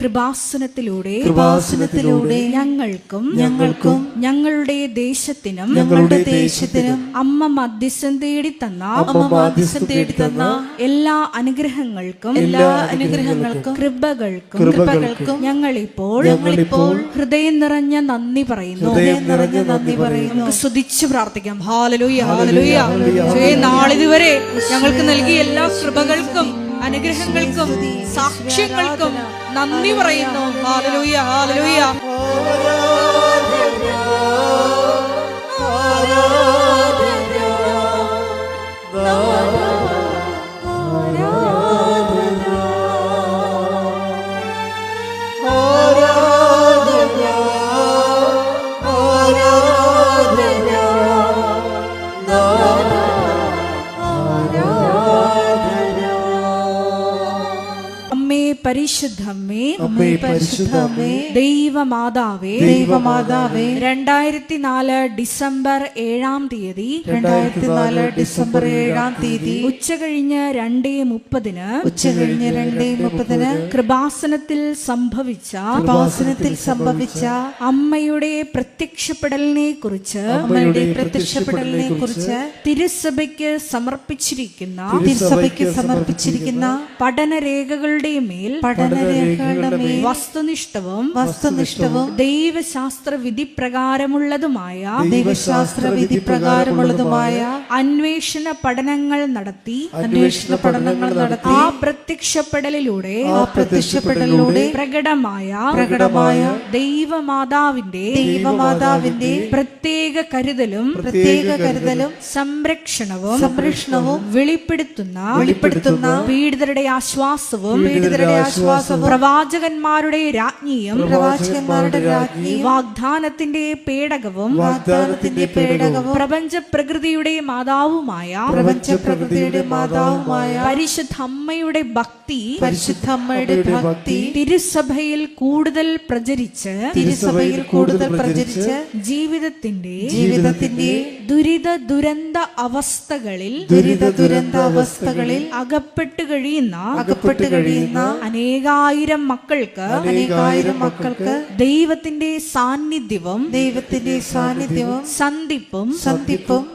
കൃപാസനത്തിലൂടെ ഞങ്ങൾക്കും ഞങ്ങളുടെ ദേശത്തിനും അമ്മ മധ്യസ്ഥം തേടി തന്ന എല്ലാ അനുഗ്രഹങ്ങൾക്ക് കൃപകൾക്കും ഞങ്ങളിപ്പോൾ ഹൃദയം നിറഞ്ഞ നന്ദി പറയുന്നു. നമുക്ക് സ്തുതിച്ച് പ്രാർത്ഥിക്കാം. Hallelujah, hallelujah. നാളിതുവരെ ഞങ്ങൾക്ക് നൽകിയ എല്ലാ കൃപകൾക്കും അനുഗ്രഹങ്ങൾക്കും സാക്ഷ്യങ്ങൾക്കും നന്ദി പറയുന്നു. Hallelujah, hallelujah. പരിശുദ്ധമേ, ദൈവമാതാവേ, 2004 ഡിസംബർ 7-ാം തീയതി ഉച്ചകഴിഞ്ഞ് 2:30 കൃപാസനത്തിൽ സംഭവിച്ച അമ്മയുടെ പ്രത്യക്ഷപ്പെടലിനെ കുറിച്ച് തിരുസഭയ്ക്ക് സമർപ്പിച്ചിരിക്കുന്ന പഠനരേഖകളുടെ മേൽ വസ്തുനിഷ്ഠവും ദൈവശാസ്ത്ര വിധി പ്രകാരമുള്ളതുമായ അന്വേഷണ പഠനങ്ങൾ നടത്തി ആ പ്രത്യക്ഷപ്പെടലിലൂടെ പ്രകടമായ ദൈവമാതാവിന്റെ പ്രത്യേക കരുതലും സംരക്ഷണവും വെളിപ്പെടുത്തുന്ന പീഡിതരുടെ ആശ്വാസവും പ്രവാചകന്മാരുടെ രാജ്ഞിയും വാഗ്ദാനത്തിന്റെ പേടകവും പ്രപഞ്ച പ്രകൃതിയുടെ മാതാവുമായ പരിശുദ്ധ അമ്മയുടെ ഭക്തി തിരുസഭയിൽ കൂടുതൽ പ്രചരിച്ച് ജീവിതത്തിന്റെ ദുരിത ദുരന്ത അവസ്ഥകളിൽ അകപ്പെട്ടു കഴിയുന്ന അനേകായിരം മക്കൾക്ക് ദൈവത്തിന്റെ സാന്നിധ്യവും സന്ധിപ്പും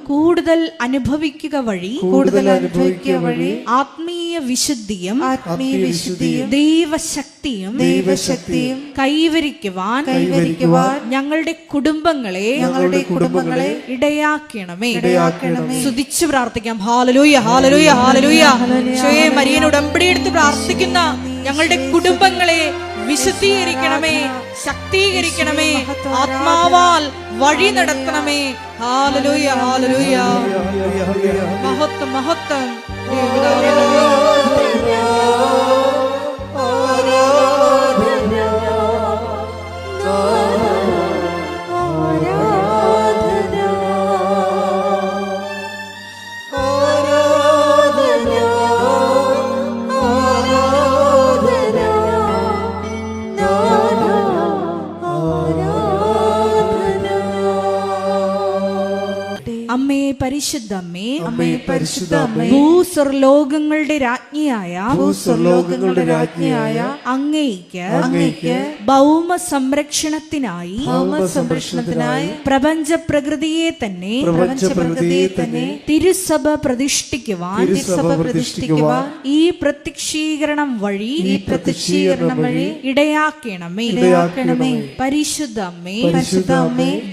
കൂടുതൽ അനുഭവിക്കുക വഴി ആത്മീയ വിശുദ്ധിയും ദൈവശക്തിയും കൈവരിക്കുവാൻ ഞങ്ങളുടെ കുടുംബങ്ങളെ ഇടയാക്കണമേ. സ്തുതിച്ചു പ്രാർത്ഥിക്കാം. Hallelujah, hallelujah, hallelujah. ഈശോയെ, മരിയൻ ഉടമ്പടി എടുത്ത് പ്രാർത്ഥിക്കുന്ന ഞങ്ങളുടെ കുടുംബങ്ങളെ വിശുദ്ധീകരിക്കണമേ, ശക്തീകരിക്കണമേ, ആത്മാവാൽ വഴി നടത്തണമേ. Hallelujah, hallelujah. മഹത്വം, മഹത്വം. അമ്മേ പരിശുദ്ധമ്മേ, ഭൂസ്വർലോകങ്ങളുടെ രാജ്ഞിയായ അങ്ങേയ്ക്ക് ഭൗമ സംരക്ഷണത്തിനായി പ്രപഞ്ച പ്രകൃതിയെ തന്നെ തിരുസഭ പ്രതിഷ്ഠിക്കുവാൻ ഈ പ്രത്യക്ഷീകരണം വഴി ഇടയാക്കണമേ. പരിശുദ്ധമ്മേ,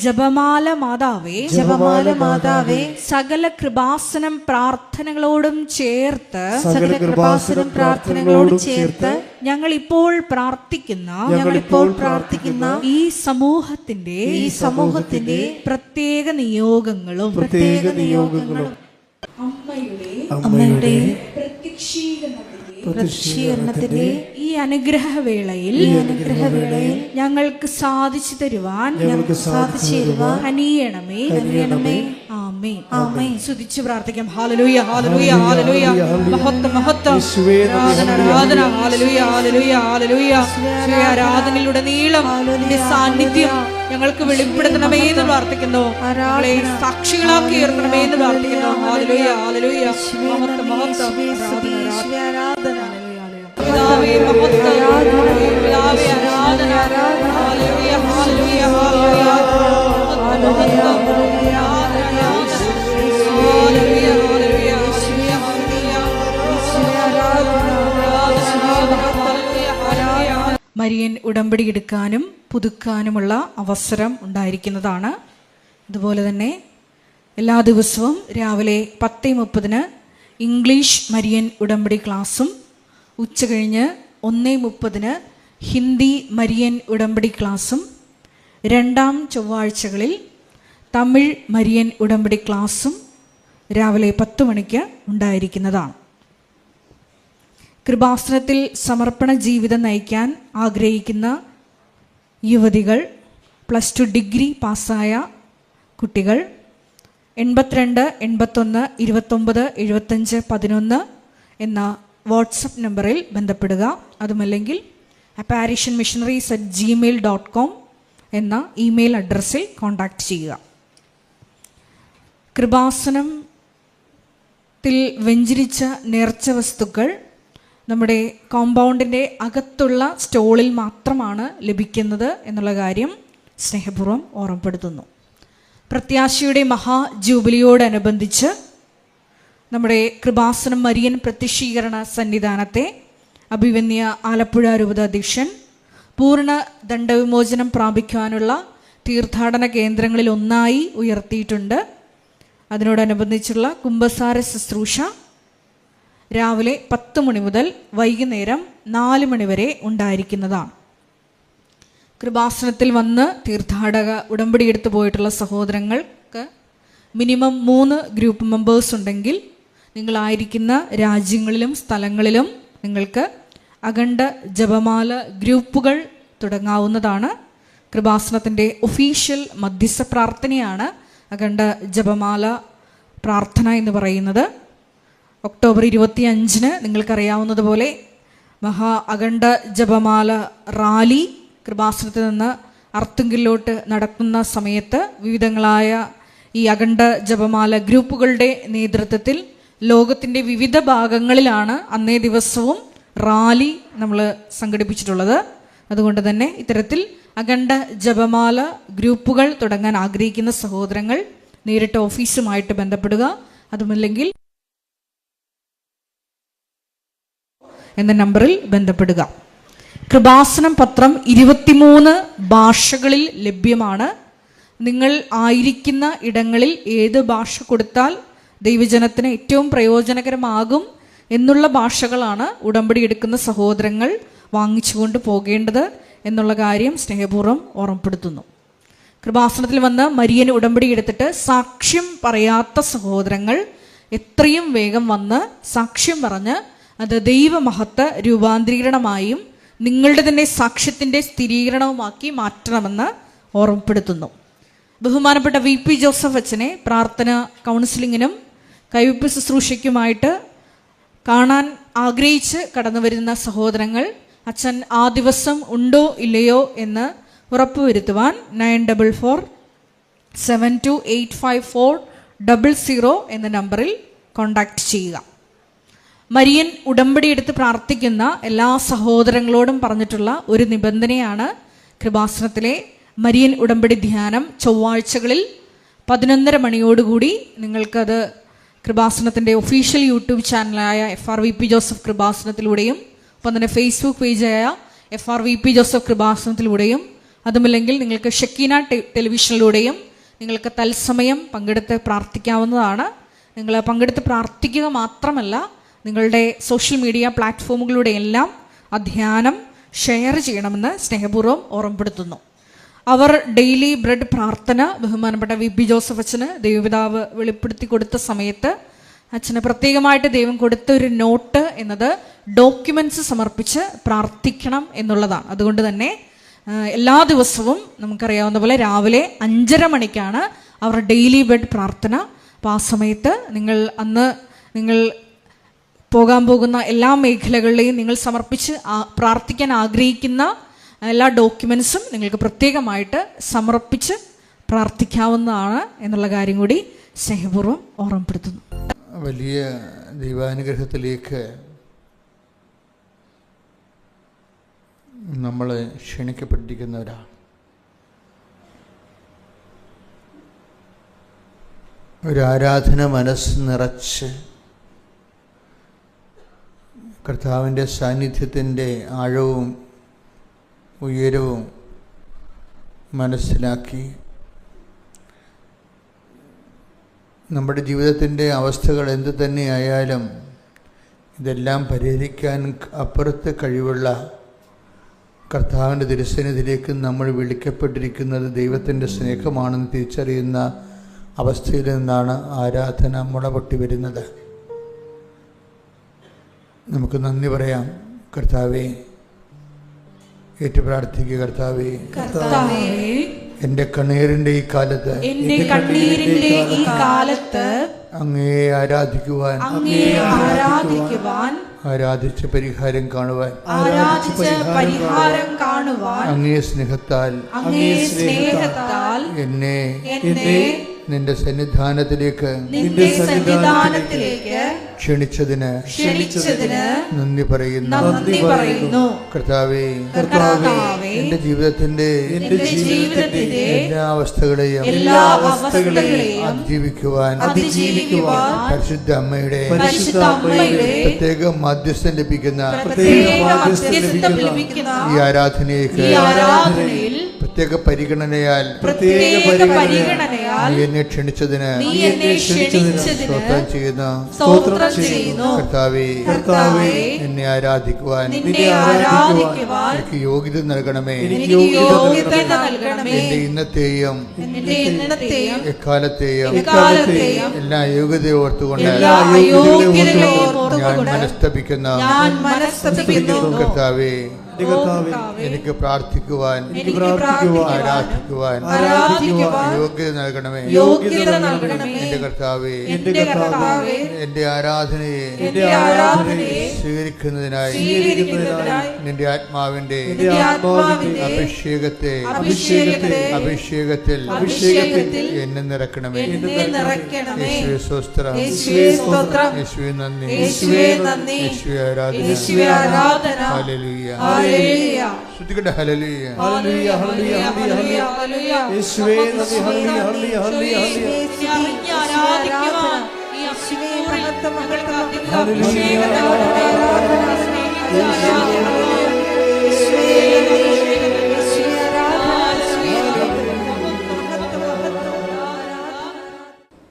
ജപമാല മാതാവേ, സകല കൃപാസനം പ്രാർത്ഥനകളോടും ചേർത്ത് ഞങ്ങൾ ഇപ്പോൾ പ്രാർത്ഥിക്കുന്ന ഈ സമൂഹത്തിന്റെ പ്രത്യേക നിയോഗങ്ങളും അമ്മയുടെ പ്രത്യക്ഷീകരണത്തിന്റെ ഈ അനുഗ്രഹവേളയിൽ ഞങ്ങൾക്ക് സാധിച്ചു തരുവാൻ കനിയണമേ. ആമേൻ, ആമേൻ. സ്തുതിച്ചു പ്രാർത്ഥിക്കാം. Hallelujah, hallelujah, hallelujah. മഹത്വം, മഹത്വം. ആരാധന. Hallelujah, hallelujah, hallelujah. ആരാധനയിലുടനീളം നിന്റെ സാന്നിധ്യം ഞങ്ങൾക്ക് വെളിപ്പെടുത്തണമേ എന്ന് പ്രാർത്ഥിക്കുന്നു. സാക്ഷികളാക്കി ഉയർത്തണമേ എന്ന് പ്രാർത്ഥിക്കുന്നു. Hallelujah, hallelujah. മഹത്വം, മഹത്വം. ആരാധന. മരിയൻ ഉടമ്പടി എടുക്കാനും പുതുക്കാനുമുള്ള അവസരം ഉണ്ടായിരിക്കുന്നതാണ്. അതുപോലെ തന്നെ എല്ലാ ദിവസവും രാവിലെ 10:30 ഇംഗ്ലീഷ് മരിയൻ ഉടമ്പടി ക്ലാസ്സും ഉച്ചകഴിഞ്ഞ് 1:30 ഹിന്ദി മരിയൻ ഉടമ്പടി ക്ലാസ്സും രണ്ടാം ചൊവ്വാഴ്ചകളിൽ തമിഴ് മരിയൻ ഉടമ്പടി ക്ലാസ്സും രാവിലെ 10 മണിക്ക് ഉണ്ടായിരിക്കുന്നതാണ്. കൃപാസനത്തിൽ സമർപ്പണ ജീവിതം നയിക്കാൻ ആഗ്രഹിക്കുന്ന യുവതികൾ, +2 ഡിഗ്രി പാസ്സായ കുട്ടികൾ 82 81 29 75 11 എന്ന വാട്സപ്പ് നമ്പറിൽ ബന്ധപ്പെടുക. അതുമല്ലെങ്കിൽ apparitionmissionaries@gmail.com എന്ന ഇമെയിൽ അഡ്രസ്സിൽ കോൺടാക്റ്റ് ചെയ്യുക. കൃപാസനത്തിൽ വെഞ്ചരിച്ച നേർച്ച വസ്തുക്കൾ നമ്മുടെ കോമ്പൗണ്ടിൻ്റെ അകത്തുള്ള സ്റ്റോളിൽ മാത്രമാണ് ലഭിക്കുന്നത് എന്നുള്ള കാര്യം സ്നേഹപൂർവ്വം ഓർമ്മപ്പെടുത്തുന്നു. പ്രത്യാശയുടെ മഹാജൂബിലിയോടനുബന്ധിച്ച് നമ്മുടെ കൃപാസനം മരിയൻ പ്രത്യക്ഷീകരണ സന്നിധാനത്തെ അഭിവന്യ ആലപ്പുഴ രൂപതാധ്യക്ഷൻ പൂർണ്ണ ദണ്ഡവിമോചനം പ്രാപിക്കുവാനുള്ള തീർത്ഥാടന കേന്ദ്രങ്ങളിൽ ഒന്നായി ഉയർത്തിയിട്ടുണ്ട്. അതിനോടനുബന്ധിച്ചുള്ള കുംഭസാര ശുശ്രൂഷ രാവിലെ 10 മണി മുതൽ വൈകുന്നേരം 4 മണി വരെ ഉണ്ടായിരിക്കുന്നതാണ്. കൃപാസനത്തിൽ വന്ന് തീർത്ഥാടക ഉടമ്പടി എടുത്തു പോയിട്ടുള്ള സഹോദരങ്ങൾക്ക് മിനിമം 3 ഗ്രൂപ്പ് മെമ്പേഴ്സ് ഉണ്ടെങ്കിൽ നിങ്ങളായിരിക്കുന്ന രാജ്യങ്ങളിലും സ്ഥലങ്ങളിലും നിങ്ങൾക്ക് അഖണ്ഡ ജപമാല ഗ്രൂപ്പുകൾ തുടങ്ങാവുന്നതാണ്. കൃപാസനത്തിൻ്റെ ഒഫീഷ്യൽ മധ്യസ്ഥ പ്രാർത്ഥനയാണ് അഖണ്ഡ ജപമാല പ്രാർത്ഥന എന്ന് പറയുന്നത്. ഒക്ടോബർ 25 നിങ്ങൾക്കറിയാവുന്നതുപോലെ മഹാ അഖണ്ഡ ജപമാല റാലി കൃപാസനത്തിൽ നിന്ന് അർത്തുങ്കിലോട്ട് നടക്കുന്ന സമയത്ത് വിവിധങ്ങളായ ഈ അഖണ്ഡ ജപമാല ഗ്രൂപ്പുകളുടെ നേതൃത്വത്തിൽ ലോകത്തിൻ്റെ വിവിധ ഭാഗങ്ങളിലാണ് അന്നേ ദിവസവും റാലി നമ്മൾ സംഘടിപ്പിച്ചിട്ടുള്ളത്. അതുകൊണ്ട് തന്നെ ഇത്തരത്തിൽ അഖണ്ഡ ജപമാല ഗ്രൂപ്പുകൾ തുടങ്ങാൻ ആഗ്രഹിക്കുന്ന സഹോദരങ്ങൾ നേരിട്ട് ഓഫീസുമായിട്ട് ബന്ധപ്പെടുക. അതുമല്ലെങ്കിൽ എന്ന നമ്പറിൽ ബന്ധപ്പെടുക. കൃപാസനം പത്രം 23 ഭാഷകളിൽ ലഭ്യമാണ്. നിങ്ങൾ ആയിരിക്കുന്ന ഇടങ്ങളിൽ ഏത് ഭാഷ കൊടുത്താൽ ദൈവജനത്തിന് ഏറ്റവും പ്രയോജനകരമാകും എന്നുള്ള ഭാഷകളാണ് ഉടമ്പടി എടുക്കുന്ന സഹോദരങ്ങൾ വാങ്ങിച്ചുകൊണ്ട് പോകേണ്ടത് എന്നുള്ള കാര്യം സ്നേഹപൂർവ്വം ഓർമ്മപ്പെടുത്തുന്നു. കൃപാസനത്തിൽ വന്ന് മരിയൻ ഉടമ്പടി എടുത്തിട്ട് സാക്ഷ്യം പറയാത്ത സഹോദരങ്ങൾ എത്രയും വേഗം വന്ന് സാക്ഷ്യം പറഞ്ഞ് അത് ദൈവമഹത്വ രൂപാന്തരീകരണമായും നിങ്ങളുടെ തന്നെ സാക്ഷ്യത്തിൻ്റെ സ്ഥിരീകരണവുമാക്കി മാറ്റണമെന്ന് ഓർമ്മപ്പെടുത്തുന്നു. ബഹുമാനപ്പെട്ട VP ജോസഫ് അച്ഛനെ പ്രാർത്ഥന കൗൺസിലിങ്ങിനും കൈവയ്പ് ശുശ്രൂഷയ്ക്കുമായിട്ട് കാണാൻ ആഗ്രഹിച്ച് കടന്നു വരുന്ന സഹോദരങ്ങൾ അച്ഛൻ ആ ദിവസം ഉണ്ടോ ഇല്ലയോ എന്ന് ഉറപ്പുവരുത്തുവാൻ 9447285400 എന്ന നമ്പറിൽ കോൺടാക്റ്റ് ചെയ്യുക. മരിയൻ ഉടമ്പടി എടുത്ത് പ്രാർത്ഥിക്കുന്ന എല്ലാ സഹോദരങ്ങളോടും പറഞ്ഞിട്ടുള്ള ഒരു നിബന്ധനയാണ് കൃപാസനത്തിലെ മരിയൻ ഉടമ്പടി ധ്യാനം ചൊവ്വാഴ്ചകളിൽ 11:30 മണിയോടുകൂടി നിങ്ങൾക്കത് കൃപാസനത്തിൻ്റെ ഒഫീഷ്യൽ യൂട്യൂബ് ചാനലായ FRVP ജോസഫ് കൃപാസനത്തിലൂടെയും ഒപ്പം തന്നെ ഫേസ്ബുക്ക് പേജായ FRVP ജോസഫ് കൃപാസനത്തിലൂടെയും അതുമല്ലെങ്കിൽ നിങ്ങൾക്ക് ഷക്കീന ടെലിവിഷനിലൂടെയും നിങ്ങൾക്ക് തത്സമയം പങ്കെടുത്ത് പ്രാർത്ഥിക്കാവുന്നതാണ്. നിങ്ങൾ പങ്കെടുത്ത് പ്രാർത്ഥിക്കുക മാത്രമല്ല നിങ്ങളുടെ സോഷ്യൽ മീഡിയ പ്ലാറ്റ്ഫോമുകളിലൂടെയെല്ലാം ആ ധ്യാനം ഷെയർ ചെയ്യണമെന്ന് സ്നേഹപൂർവ്വം ഓർമ്മപ്പെടുത്തുന്നു. അവർ ഡെയിലി ബ്രെഡ് പ്രാർത്ഥന ബഹുമാനപ്പെട്ട VP ജോസഫ് അച്ഛന് ദൈവപിതാവ് വെളിപ്പെടുത്തി കൊടുത്ത സമയത്ത് അച്ഛന് പ്രത്യേകമായിട്ട് ദൈവം കൊടുത്ത ഒരു നോട്ട് എന്നത് ഡോക്യുമെൻറ്റ്സ് സമർപ്പിച്ച് പ്രാർത്ഥിക്കണം എന്നുള്ളതാണ്. അതുകൊണ്ട് തന്നെ എല്ലാ ദിവസവും നമുക്കറിയാവുന്ന പോലെ രാവിലെ 5:30 മണിക്കാണ് അവർ ഡെയിലി ബ്രെഡ് പ്രാർത്ഥന. അപ്പോൾ ആ സമയത്ത് നിങ്ങൾ പോകാൻ പോകുന്ന എല്ലാ മേഖലകളിലെയും നിങ്ങൾ സമർപ്പിച്ച് പ്രാർത്ഥിക്കാൻ ആഗ്രഹിക്കുന്ന എല്ലാ ഡോക്യുമെൻസും നിങ്ങൾക്ക് പ്രത്യേകമായിട്ട് സമർപ്പിച്ച് പ്രാർത്ഥിക്കാവുന്നതാണ് എന്നുള്ള കാര്യം കൂടി സ്നേഹപൂർവ്വം ഓർമ്മപ്പെടുത്തുന്നു. വലിയ ദൈവാനുഗ്രഹത്തിലേക്ക് നമ്മൾ ക്ഷണിക്കപ്പെട്ടിരിക്കുന്നവരാണ്. ഒരു ആരാധന മനസ്സ് നിറച്ച് കർത്താവിൻ്റെ സാന്നിധ്യത്തിൻ്റെ ആഴവും ഉയരവും മനസ്സിലാക്കി നമ്മുടെ ജീവിതത്തിൻ്റെ അവസ്ഥകൾ എന്തു തന്നെയായാലും ഇതെല്ലാം പരിഹരിക്കാൻ അപ്പുറത്ത് കഴിവുള്ള കർത്താവിൻ്റെ തിരുസന്നിധിയിലേക്ക് നമ്മൾ വിളിക്കപ്പെട്ടിരിക്കുന്നത് ദൈവത്തിൻ്റെ സ്നേഹമാണെന്ന് തിരിച്ചറിയുന്ന അവസ്ഥയിൽ നിന്നാണ് ആരാധന മുളപൊട്ടി വരുന്നത്. നമുക്ക് നന്ദി പറയാം. കർത്താവേ, ഏറ്റു പ്രാർത്ഥിക്കുക. കർത്താവേ, എൻ്റെ കണ്ണീരിൻ്റെ ഈ കാലത്ത് അങ്ങേ ആരാധിക്കുവാൻ, ആരാധിച്ച് പരിഹാരം കാണുവാൻ, അങ്ങേ സ്നേഹത്താൽ എന്നെ നിന്റെ സന്നിധാനത്തിലേക്ക് ക്ഷണിച്ചതിന് നന്ദി പറയുന്നു. കർത്താവേ, എന്റെ ജീവിതത്തിന്റെ എല്ലാ അവസ്ഥകളെയും അതിജീവിക്കുവാൻ പരിശുദ്ധ അമ്മയുടെ പ്രത്യേക മാധ്യസ്ഥം ലഭിക്കുന്ന ഈ ആരാധനയ്ക്ക് പ്രത്യേക പരിഗണനയാൽ നീ എന്നെ ക്ഷണിച്ചതിന് സ്തോത്രം ചെയ്യുന്നു. കർത്താവേ, എന്നെ ആരാധിക്കുവാൻ എനിക്ക് യോഗ്യത നൽകണമേ. എന്റെ ഇന്നത്തെയും എക്കാലത്തെയും എല്ലാ യോഗ്യതയും ഓർത്തുകൊണ്ട് ഞാൻ മനസ്തപിക്കുന്ന കർത്താവേ, എനിക്ക് പ്രാർത്ഥിക്കുവാൻ, ആരാധിക്കുവാൻ യോഗ്യത നൽകണമേ. എന്റെ കർത്താവേ, എന്റെ ആരാധനയെ സ്വീകരിക്കുന്നതിനായി നിന്റെ ആത്മാവിന്റെ അഭിഷേകത്തിൽ എന്നെ നിറക്കണമേ. യേശുവേ സ്തോത്രം, യേശുവേ നന്ദി, യേശുവേ ആരാധന. ഹല്ലേലൂയ, ശ്രുതികട്ടെ. Hallelujah, hallelujah, hallelujah, hallelujah. യേശുവേ നന്ദി. ഹല്ലേലൂയ, ഹല്ലേലൂയ, ഹല്ലേലൂയ,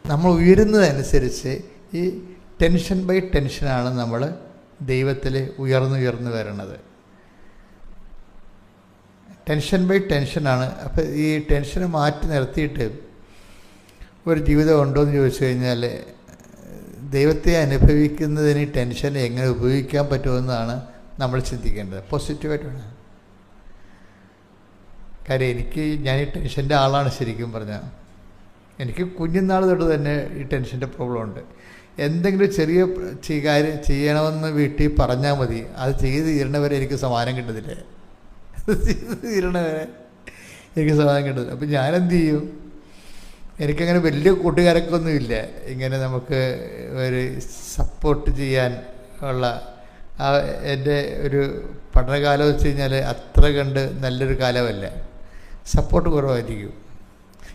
നമ്മൾ ഉയരുന്നതനുസരിച്ച് ഈ ടെൻഷൻ ബൈ ടെൻഷനാണ് നമ്മൾ ദൈവത്തിൽ ഉയർന്നു വരണത്. ടെൻഷൻ ബൈ ടെൻഷനാണ്. അപ്പോൾ ഈ ടെൻഷനെ മാറ്റി നിർത്തിയിട്ട് ഒരു ജീവിതം ഉണ്ടോ എന്ന് ചോദിച്ചു കഴിഞ്ഞാൽ ദൈവത്തെ അനുഭവിക്കുന്നതിന് ടെൻഷനെ എങ്ങനെ ഉപയോഗിക്കാൻ പറ്റുമെന്നാണ് നമ്മൾ ചിന്തിക്കേണ്ടത്. പോസിറ്റീവായിട്ട് വേണം. കാര്യം ഞാൻ ഈ ടെൻഷൻ്റെ ആളാണ്. ശരിക്കും പറഞ്ഞാൽ എനിക്ക് കുഞ്ഞുനാൾ തൊട്ട് തന്നെ ഈ ടെൻഷൻ്റെ പ്രോബ്ലം ഉണ്ട്. എന്തെങ്കിലും ചെറിയ കാര്യം ചെയ്യണമെന്ന് വീട്ടിൽ പറഞ്ഞാൽ മതി, അത് ചെയ്ത് തീരണവരെ എനിക്ക് സമാധാനം കിട്ടത്തില്ല. ചെയ്ത് തീരണവരെ എനിക്ക് സമാധാനം കിട്ടത്തില്ല. അപ്പം ഞാനെന്ത് ചെയ്യും? എനിക്കങ്ങനെ വലിയ കൂട്ടുകാരൊക്കെ ഒന്നുമില്ല ഇങ്ങനെ നമുക്ക് ഒരു സപ്പോർട്ട് ചെയ്യാൻ ഉള്ള. എൻ്റെ ഒരു പഠനകാലം വെച്ച് കഴിഞ്ഞാൽ അത്ര കണ്ട് നല്ലൊരു കാലമല്ല, സപ്പോർട്ട് കുറവായിരിക്കും.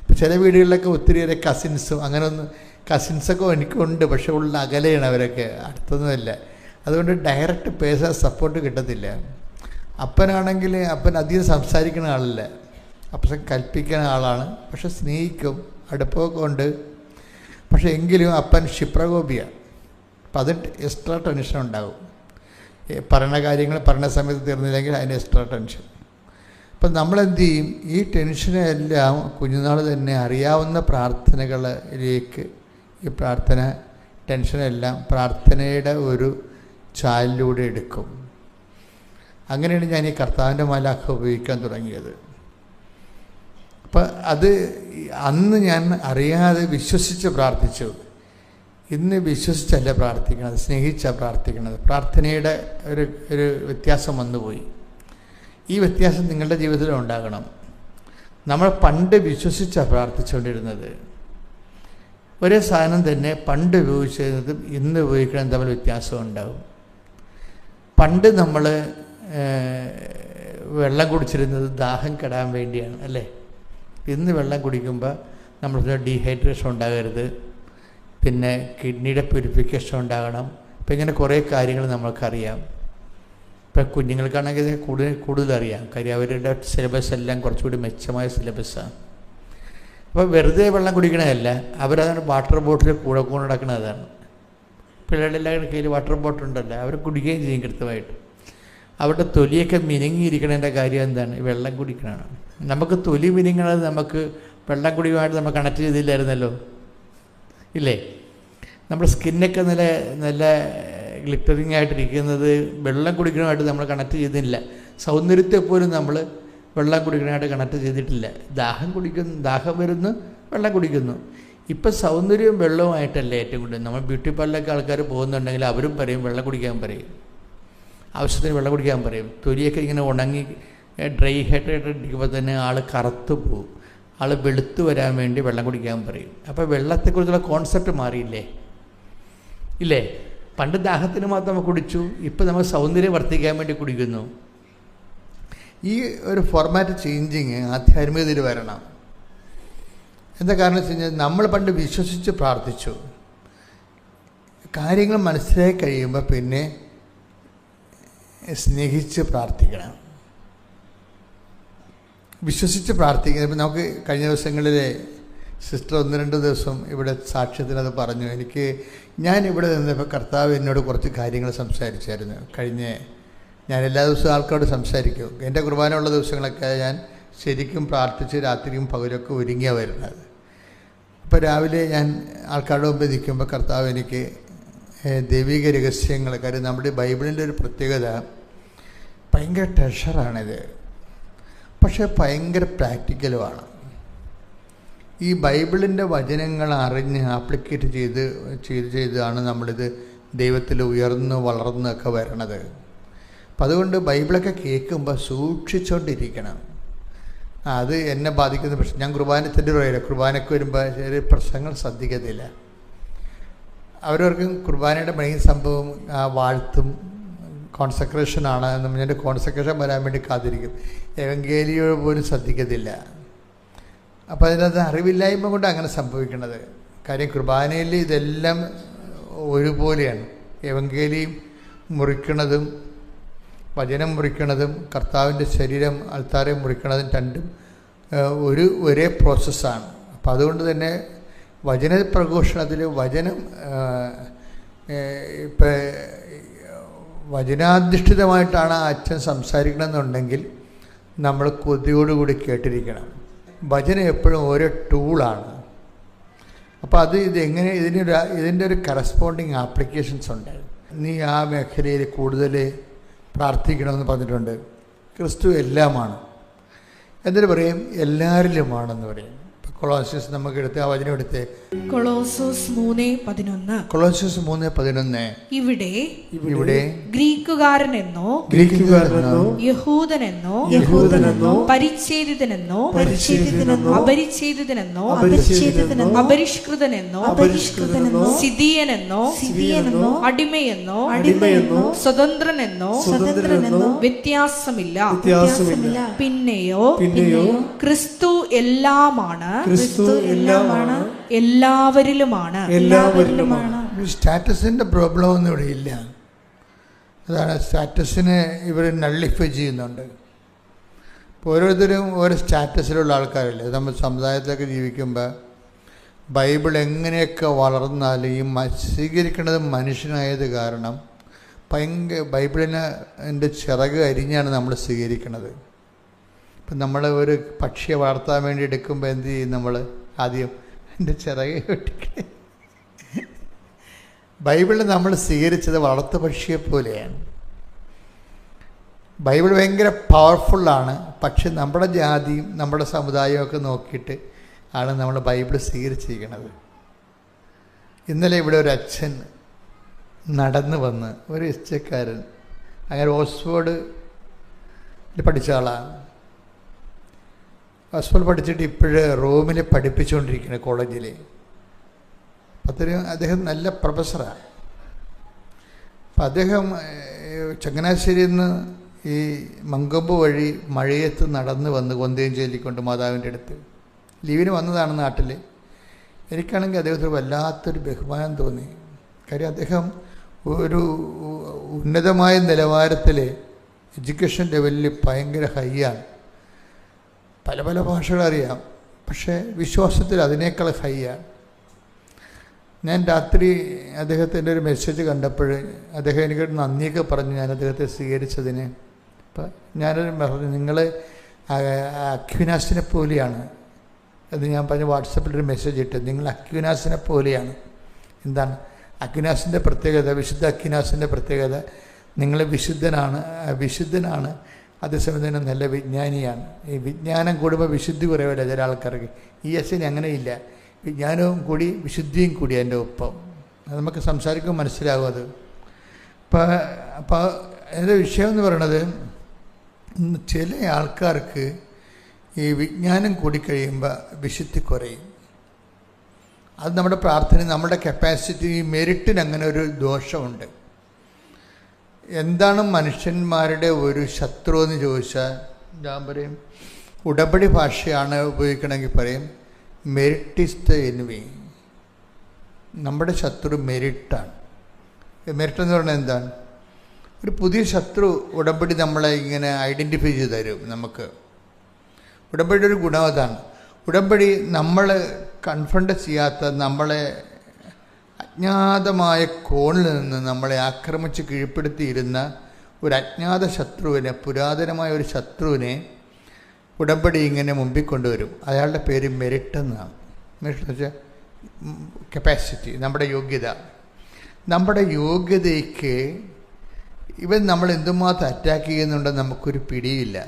ഇപ്പം ചില വീടുകളിലൊക്കെ ഒത്തിരിയേറെ കസിൻസും കസിൻസൊക്കെ എനിക്കുണ്ട്, പക്ഷെ ഉള്ള അകലെയാണ് അവരൊക്കെ, അടുത്തൊന്നുമല്ല. അതുകൊണ്ട് ഡയറക്റ്റ് പേഴ്സണൽ സപ്പോർട്ട് കിട്ടത്തില്ല. അപ്പനാണെങ്കിൽ അപ്പൻ അധികം സംസാരിക്കുന്ന ആളല്ല, അപ്പൻ കൽപ്പിക്കുന്ന ആളാണ്, പക്ഷെ സ്നേഹിക്കും, അടുപ്പമൊക്കെ ഉണ്ട്. പക്ഷെ എങ്കിലും അപ്പൻ ക്ഷിപ്രകോപിയാണ്. അപ്പം അത് എക്സ്ട്രാ ടെൻഷൻ ഉണ്ടാകും. പറയുന്ന കാര്യങ്ങൾ പറയുന്ന സമയത്ത് തീർന്നില്ലെങ്കിൽ അതിന് എക്സ്ട്രാ ടെൻഷൻ. അപ്പം നമ്മളെന്ത് ചെയ്യും? ഈ ടെൻഷനെല്ലാം കുഞ്ഞുനാൾ തന്നെ അറിയാവുന്ന പ്രാർത്ഥനകളിലേക്ക് ഈ ടെൻഷനെല്ലാം പ്രാർത്ഥനയുടെ ഒരു ചാലിലൂടെ എടുക്കും. അങ്ങനെയാണ് ഞാൻ ഈ കർത്താവിൻ്റെ മാലാഖ ഉപയോഗിക്കാൻ തുടങ്ങിയത്. അപ്പം അത് അന്ന് ഞാൻ അറിയാതെ വിശ്വസിച്ച് പ്രാർത്ഥിച്ചു. ഇന്ന് വിശ്വസിച്ചല്ല പ്രാർത്ഥിക്കണത്, സ്നേഹിച്ചാണ് പ്രാർത്ഥിക്കണത്. പ്രാർത്ഥനയുടെ ഒരു വ്യത്യാസം വന്നുപോയി. ഈ വ്യത്യാസം നിങ്ങളുടെ ജീവിതത്തിലും ഉണ്ടാകണം. നമ്മൾ പണ്ട് വിശ്വസിച്ചാണ് പ്രാർത്ഥിച്ചുകൊണ്ടിരുന്നത്. ഒരേ സാധനം തന്നെ പണ്ട് ഉപയോഗിച്ചിരുന്നതും ഇന്ന് ഉപയോഗിക്കുന്നതും തമ്മിൽ വ്യത്യാസം ഉണ്ടാകും. പണ്ട് നമ്മൾ വെള്ളം കുടിച്ചിരുന്നത് ദാഹം കെടാൻ വേണ്ടിയാണ് അല്ലേ? ഇന്ന് വെള്ളം കുടിക്കുമ്പോൾ നമ്മൾ ഡീഹൈഡ്രേഷൻ ഉണ്ടാകരുത്, പിന്നെ കിഡ്നിയുടെ പ്യൂരിഫിക്കേഷൻ ഉണ്ടാകണം. ഇപ്പം ഇങ്ങനെ കുറേ കാര്യങ്ങൾ നമ്മൾക്കറിയാം. ഇപ്പം കുഞ്ഞുങ്ങൾക്കാണെങ്കിൽ കൂടുതൽ അറിയാം, കാര്യം അവരുടെ സിലബസ് എല്ലാം കുറച്ചുകൂടി മെച്ചമായ സിലബസ്സാണ്. അപ്പോൾ വെറുതെ വെള്ളം കുടിക്കണതല്ല, അവരതാണ് വാട്ടർ ബോട്ടിൽ കൂടെ നടക്കണതാണ്. പിള്ളേരുടെ എല്ലാവരുടെ കയ്യിൽ വാട്ടർ ബോട്ടിൽ ഉണ്ടല്ലോ, അവർ കുടിക്കുകയും ചെയ്യും കൃത്യമായിട്ട്. അവരുടെ തൊലിയൊക്കെ മിനുങ്ങിയിരിക്കണതിൻ്റെ കാര്യം എന്താണ്? വെള്ളം കുടിക്കണതാണ്. നമുക്ക് തൊലി മിനുങ്ങണത് നമുക്ക് വെള്ളം കുടിക്കുമായിട്ട് നമ്മൾ കണക്ട് ചെയ്തില്ലായിരുന്നല്ലോ, ഇല്ലേ? നമ്മുടെ സ്കിന്നൊക്കെ നല്ല നല്ല ഗ്ലിറ്ററിങ് ആയിട്ടിരിക്കുന്നത് വെള്ളം കുടിക്കണമായിട്ട് നമ്മൾ കണക്ട് ചെയ്തില്ല. സൗന്ദര്യത്തെ പോലും നമ്മൾ വെള്ളം കുടിക്കണമായിട്ട് കണക്ട് ചെയ്തിട്ടില്ല. ദാഹം വരുന്നു, വെള്ളം കുടിക്കുന്നു. ഇപ്പം സൗന്ദര്യവും വെള്ളവുമായിട്ടല്ലേ ഏറ്റവും കൂടുതൽ. നമ്മൾ ബ്യൂട്ടി പാർലറിലൊക്കെ ആൾക്കാർ പോകുന്നുണ്ടെങ്കിൽ അവരും പറയും വെള്ളം കുടിക്കാൻ പറയും, ആവശ്യത്തിന് വെള്ളം കുടിക്കാൻ പറയും. തൊലിയൊക്കെ ഇങ്ങനെ ഉണങ്ങി ഡ്രൈ ഹെഡായിട്ട് ഇരിക്കുമ്പോൾ തന്നെ ആൾ കറുത്ത് പോകും, ആൾ വെളുത്ത് വരാൻ വേണ്ടി വെള്ളം കുടിക്കാൻ പറയും. അപ്പോൾ വെള്ളത്തെക്കുറിച്ചുള്ള കോൺസെപ്റ്റ് മാറിയില്ലേ, ഇല്ലേ? പണ്ട് ദാഹത്തിന് മാത്രം നമ്മൾ കുടിച്ചു, ഇപ്പം നമ്മൾ സൗന്ദര്യം വർദ്ധിക്കാൻ വേണ്ടി കുടിക്കുന്നു. ഈ ഒരു ഫോർമാറ്റ് ചേഞ്ചിങ് ആധ്യാത്മികതയിൽ വരണം. എന്താ കാരണം വെച്ച് കഴിഞ്ഞാൽ, നമ്മൾ പണ്ട് വിശ്വസിച്ച് പ്രാർത്ഥിച്ചു, കാര്യങ്ങൾ മനസ്സിലാക്കി കഴിയുമ്പോൾ പിന്നെ സ്നേഹിച്ച് പ്രാർത്ഥിക്കണം, വിശ്വസിച്ച് പ്രാർത്ഥിക്കണം. ഇപ്പം നമുക്ക് കഴിഞ്ഞ ദിവസങ്ങളിൽ സിസ്റ്റർ 1-2 ദിവസം ഇവിടെ സാക്ഷ്യത്തിനത് പറഞ്ഞു. ഞാൻ ഇവിടെ നിന്നപ്പോൾ കർത്താവ് എന്നോട് കുറച്ച് കാര്യങ്ങൾ സംസാരിച്ചായിരുന്നു. ഞാൻ എല്ലാ ദിവസവും ആൾക്കാരോട് സംസാരിക്കും. എൻ്റെ കുർബാന ഉള്ള ദിവസങ്ങളൊക്കെ ഞാൻ ശരിക്കും പ്രാർത്ഥിച്ച് രാത്രിയും പകലൊക്കെ ഒരുങ്ങിയാണ് വരുന്നത്. അപ്പോൾ രാവിലെ ഞാൻ ആൾക്കാരുടെ മുമ്പ് നിൽക്കുമ്പോൾ കർത്താവ് എനിക്ക് ദൈവിക രഹസ്യങ്ങൾ, കാര്യം നമ്മുടെ ബൈബിളിൻ്റെ ഒരു പ്രത്യേകത ഭയങ്കര ട്രഷറാണിത്, പക്ഷേ ഭയങ്കര പ്രാക്ടിക്കലുമാണ്. ഈ ബൈബിളിൻ്റെ വചനങ്ങൾ അറിഞ്ഞ് ആപ്ലിക്കേറ്റ് ചെയ്താണ് നമ്മളിത് ദൈവത്തിൽ ഉയർന്ന് വളർന്നൊക്കെ വരണത്. അപ്പം അതുകൊണ്ട് ബൈബിളൊക്കെ കേൾക്കുമ്പോൾ സൂക്ഷിച്ചുകൊണ്ടിരിക്കണം. അത് എന്നെ ബാധിക്കുന്ന പ്രശ്നം. ഞാൻ കുർബാനത്തിൻ്റെ പറയില്ല, കുർബാനയ്ക്ക് വരുമ്പോൾ ചെറിയ പ്രശ്നങ്ങൾ ശ്രദ്ധിക്കത്തില്ല. അവരവർക്കും കുർബാനയുടെ മെയിൻ സംഭവം ആ വാഴ്ത്തും കോൺസെക്രേഷനാണ് എന്ന് പറഞ്ഞിട്ട് കോൺസെക്രേഷൻ വരാൻ വേണ്ടി കാത്തിരിക്കും. എവങ്കേലിയോ പോലും ശ്രദ്ധിക്കത്തില്ല. അപ്പോൾ അതിനകത്ത് അറിവില്ലായ്മ കൊണ്ട് അങ്ങനെ സംഭവിക്കുന്നത്. കാര്യം കുർബാനയിൽ ഇതെല്ലാം ഒരുപോലെയാണ്. എവങ്കേലിയും മുറിക്കണതും വചനം മുറിക്കണതും കർത്താവിൻ്റെ ശരീരം അൾത്താരെ മുറിക്കണതും രണ്ടും ഒരേ പ്രോസസ്സാണ്. അപ്പം അതുകൊണ്ട് തന്നെ വചന പ്രഘോഷണത്തിൽ വചനാധിഷ്ഠിതമായിട്ടാണ് അച്ഛൻ സംസാരിക്കണമെന്നുണ്ടെങ്കിൽ നമ്മൾ കൊതിയോടുകൂടി കേട്ടിരിക്കണം. വചനം എപ്പോഴും ഓരോ ടൂളാണ്. അപ്പോൾ ഇതിൻ്റെ ഒരു കറസ്പോണ്ടിങ് ആപ്ലിക്കേഷൻസ് ഉണ്ട്. നീ ആ മേഖലയിൽ കൂടുതൽ പ്രാർത്ഥിക്കണമെന്ന് പറഞ്ഞിട്ടുണ്ട്. ക്രിസ്തു എല്ലാമാണ്, എന്നിട്ട് പറയും എല്ലാവരിലുമാണെന്ന് പറയും. കൊളോസ്യസ് നമുക്ക് എടുത്ത് ആ വചനം എടുത്ത് കൊളോസോസ് 3:11 ഇവിടെ ഗ്രീക്കുകാരനെന്നോ യഹൂദനെന്നോ പരിച്ഛേദിതനെന്നോ അപരിച്ഛേദിതനെന്നോ അപരിഷ്കൃതനെന്നോ സിദിയനെന്നോ അടിമയെന്നോ സ്വതന്ത്രനെന്നോ വ്യത്യാസമില്ല. പിന്നെയോ ക്രിസ്തു എല്ലാമാണ്, എല്ലാവരിലുമാണ്. സ്റ്റാറ്റസിൻ്റെ പ്രോബ്ലം ഒന്നും ഇവിടെ ഇല്ല. അതാണ് സ്റ്റാറ്റസിനെ ഇവർ നള്ളിഫൈ ചെയ്യുന്നുണ്ട്. ഇപ്പോൾ ഓരോരുത്തരും ഓരോ സ്റ്റാറ്റസിലുള്ള ആൾക്കാരല്ലേ. നമ്മൾ സമുദായത്തിലൊക്കെ ജീവിക്കുമ്പോൾ ബൈബിൾ എങ്ങനെയൊക്കെ വളർന്നാലും ഈ സ്വീകരിക്കേണ്ടത് മനുഷ്യനായത് കാരണം ബൈബിളിൻ്റെ ചിറക് അരിഞ്ഞാണ് നമ്മൾ സ്വീകരിക്കുന്നത്. ഇപ്പം നമ്മൾ ഒരു പക്ഷിയെ വളർത്താൻ വേണ്ടി എടുക്കുമ്പോൾ എന്ത് ചെയ്യും? നമ്മൾ ആദ്യം എൻ്റെ ചിറകെ വെട്ടിക്കേ. ബൈബിളിൽ നമ്മൾ സ്വീകരിച്ചത് വളർത്തു പക്ഷിയെ പോലെയാണ്. ബൈബിൾ ഭയങ്കര പവർഫുള്ളാണ്. പക്ഷെ നമ്മുടെ ജാതിയും നമ്മുടെ സമുദായവും ഒക്കെ നോക്കിയിട്ട് ആണ് നമ്മൾ ബൈബിൾ സ്വീകരിച്ചിരിക്കുന്നത്. ഇന്നലെ ഇവിടെ ഒരു അച്ഛൻ നടന്നു വന്ന്, ഒരു എസ്ചക്കാരൻ, അങ്ങനെ ഓക്സ്ഫോർഡ് പഠിച്ച ആളാണ്. ഓക്സ്ഫോർഡ് പഠിച്ചിട്ട് ഇപ്പോഴ് റോമിൽ പഠിപ്പിച്ചുകൊണ്ടിരിക്കുന്നത് കോളേജിൽ. അദ്ദേഹം നല്ല പ്രൊഫസറാണ്. അപ്പം അദ്ദേഹം ചങ്ങനാശ്ശേരിയിൽ നിന്ന് ഈ മങ്കൊമ്പ് വഴി മഴയത്ത് നടന്ന് വന്ന് കൊന്തയും ചൊല്ലിക്കൊണ്ട് മാതാവിൻ്റെ അടുത്ത് ലീവിന് വന്നതാണ് നാട്ടിൽ. എനിക്കാണെങ്കിൽ അദ്ദേഹത്തിന് വല്ലാത്തൊരു ബഹുമാനം തോന്നി. കാര്യം അദ്ദേഹം ഒരു ഉന്നതമായ നിലവാരത്തിൽ എഡ്യൂക്കേഷൻ ലെവലിൽ ഭയങ്കര ഹൈയാണ്. പല പല ഭാഷകളറിയാം, പക്ഷേ വിശ്വാസത്തിൽ അതിനേക്കാൾ ഹൈയാണ്. ഞാൻ രാത്രി അദ്ദേഹത്തിൻ്റെ ഒരു മെസ്സേജ് കണ്ടപ്പോൾ അദ്ദേഹം എനിക്ക് നന്ദിയൊക്കെ പറഞ്ഞു ഞാൻ അദ്ദേഹത്തെ സ്വീകരിച്ചതിന്. അപ്പം ഞാനൊരു പറഞ്ഞു, നിങ്ങൾ അക്വിനാസിനെ പോലെയാണ് എന്ന് ഞാൻ പറഞ്ഞ് വാട്സപ്പിലൊരു മെസ്സേജ് ഇട്ട്. നിങ്ങൾ അക്വിനാസിനെ പോലെയാണ്. എന്താണ് അക്വിനാസിൻ്റെ പ്രത്യേകത? വിശുദ്ധ അക്വിനാസിൻ്റെ പ്രത്യേകത, നിങ്ങൾ വിശുദ്ധനാണ്, അതേസമയം തന്നെ നല്ല വിജ്ഞാനിയാണ്. ഈ വിജ്ഞാനം കൂടുമ്പോൾ വിശുദ്ധി കുറവില്ല ചില ആൾക്കാർക്ക്. ഈ അച്ഛന് അങ്ങനെയില്ല, വിജ്ഞാനവും കൂടി വിശുദ്ധിയും കൂടി അതിൻ്റെ ഒപ്പം. അത് നമുക്ക് സംസാരിക്കുമ്പോൾ മനസ്സിലാകും അത്. അപ്പോൾ അതിൻ്റെ വിഷയം എന്ന് പറയണത്, ചില ആൾക്കാർക്ക് ഈ വിജ്ഞാനം കൂടിക്കഴിയുമ്പോൾ വിശുദ്ധി കുറയും. അത് നമ്മുടെ പ്രാർത്ഥന, നമ്മുടെ കപ്പാസിറ്റി, മെരിറ്റിന് അങ്ങനെ ഒരു ദോഷമുണ്ട്. എന്താണ് മനുഷ്യന്മാരുടെ ഒരു ശത്രു എന്ന് ചോദിച്ചാൽ ഞാൻ പറയും, ഉടമ്പടി ഭാഷയാണ് ഉപയോഗിക്കണമെങ്കിൽ പറയും മെരിറ്റ് ഈസ് ദ എനിമി. നമ്മുടെ ശത്രു മെരിറ്റാണ്. മെരിറ്റ് എന്ന് പറഞ്ഞാൽ എന്താണ്? ഒരു പുതിയ ശത്രു ഉടമ്പടി നമ്മളെ ഇങ്ങനെ ഐഡൻറ്റിഫൈ ചെയ്ത് തരും നമുക്ക്. ഉടമ്പടിയുടെ ഒരു ഗുണം അതാണ്. ഉടമ്പടി നമ്മൾ കൺഫ്രണ്ട് ചെയ്യാത്ത, നമ്മളെ അജ്ഞാതമായ കോണിൽ നിന്ന് നമ്മളെ ആക്രമിച്ച് കീഴ്പ്പെടുത്തിയിരുന്ന ഒരു അജ്ഞാത ശത്രുവിനെ, പുരാതനമായ ഒരു ശത്രുവിനെ ഉടമ്പടി ഇങ്ങനെ മുമ്പിൽ കൊണ്ടുവരും. അയാളുടെ പേര് മെരിറ്റ് എന്നാണ്. മെരിറ്റ് എന്ന് വെച്ചാൽ കപ്പാസിറ്റി, നമ്മുടെ യോഗ്യത. നമ്മുടെ യോഗ്യതയ്ക്ക് ഇവൻ നമ്മൾ എന്തുമാത്രം അറ്റാക്ക് ചെയ്യുന്നുണ്ടെന്ന് നമുക്കൊരു പിടിയില്ല.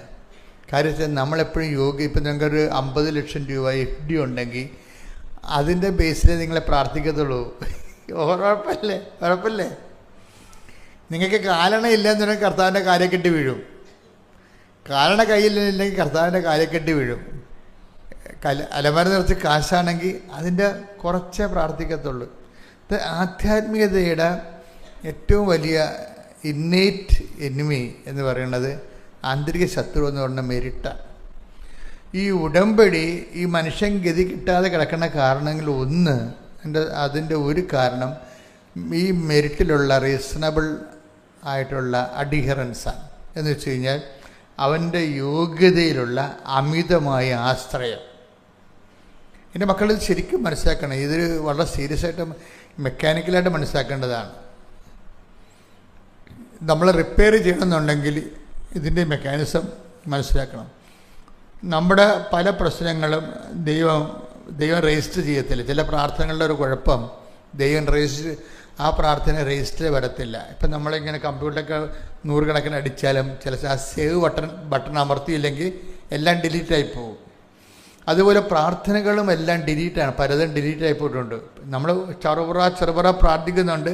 കാര്യം വെച്ചാൽ നമ്മളെപ്പോഴും ഇപ്പം നിങ്ങൾക്കൊരു 50 ലക്ഷം രൂപ FD ഉണ്ടെങ്കിൽ അതിൻ്റെ ബേസിലേ നിങ്ങളെ പ്രാർത്ഥിക്കത്തുള്ളൂ. ഉറപ്പല്ലേ? നിങ്ങൾക്ക് കാലണ ഇല്ലെന്നുണ്ടെങ്കിൽ കർത്താവിൻ്റെ കാര്യക്കെട്ടി വീഴും. കാലണ കയ്യിലില്ലെങ്കിൽ കർത്താവിൻ്റെ കാര്യക്കെട്ടി വീഴും. അലമാര നിറച്ച് കാശാണെങ്കിൽ അതിൻ്റെ കുറച്ചേ പ്രാർത്ഥിക്കത്തുള്ളൂ. ഇത് ആധ്യാത്മികതയുടെ ഏറ്റവും വലിയ ഇന്നേറ്റ് എനിമി എന്ന് പറയുന്നത് ആന്തരിക ശത്രു എന്ന് പറഞ്ഞ മെരിറ്റാണ്. ഈ ഉടമ്പടി ഈ മനുഷ്യൻ ഗതി കിട്ടാതെ കിടക്കുന്ന കാരണങ്ങൾ ഒന്ന്, അതിൻ്റെ ഒരു കാരണം ഈ മെരിറ്റിലുള്ള റീസണബിൾ ആയിട്ടുള്ള അഡിഹറൻസാണ്. എന്ന് വെച്ച് കഴിഞ്ഞാൽ അവൻ്റെ യോഗ്യതയിലുള്ള അമിതമായ ആശ്രയം. എൻ്റെ മക്കളിത് ശരിക്കും മനസ്സിലാക്കണം. ഇതൊരു വളരെ സീരിയസ് ആയിട്ട് മെക്കാനിക്കലായിട്ട് മനസ്സിലാക്കേണ്ടതാണ്. നമ്മൾ റിപ്പയർ ചെയ്യണമെന്നുണ്ടെങ്കിൽ ഇതിൻ്റെ മെക്കാനിസം മനസ്സിലാക്കണം. നമ്മുടെ പല പ്രശ്നങ്ങളും ദൈവം രജിസ്റ്റർ ചെയ്യത്തില്ല. ചില പ്രാർത്ഥനകളുടെ ഒരു കുഴപ്പം, ദൈവം ആ പ്രാർത്ഥന രജിസ്റ്റർ വരത്തില്ല. ഇപ്പം നമ്മളിങ്ങനെ കമ്പ്യൂട്ടറൊക്കെ 100 കണക്കിന് അടിച്ചാലും ചില ആ സേവ് ബട്ടൺ അമർത്തിയില്ലെങ്കിൽ എല്ലാം ഡിലീറ്റായി പോകും. അതുപോലെ പ്രാർത്ഥനകളും എല്ലാം ഡിലീറ്റാണ്, പലതും ഡിലീറ്റായി പോയിട്ടുണ്ട്. നമ്മൾ ചെറുപറ പ്രാർത്ഥിക്കുന്നുണ്ട്,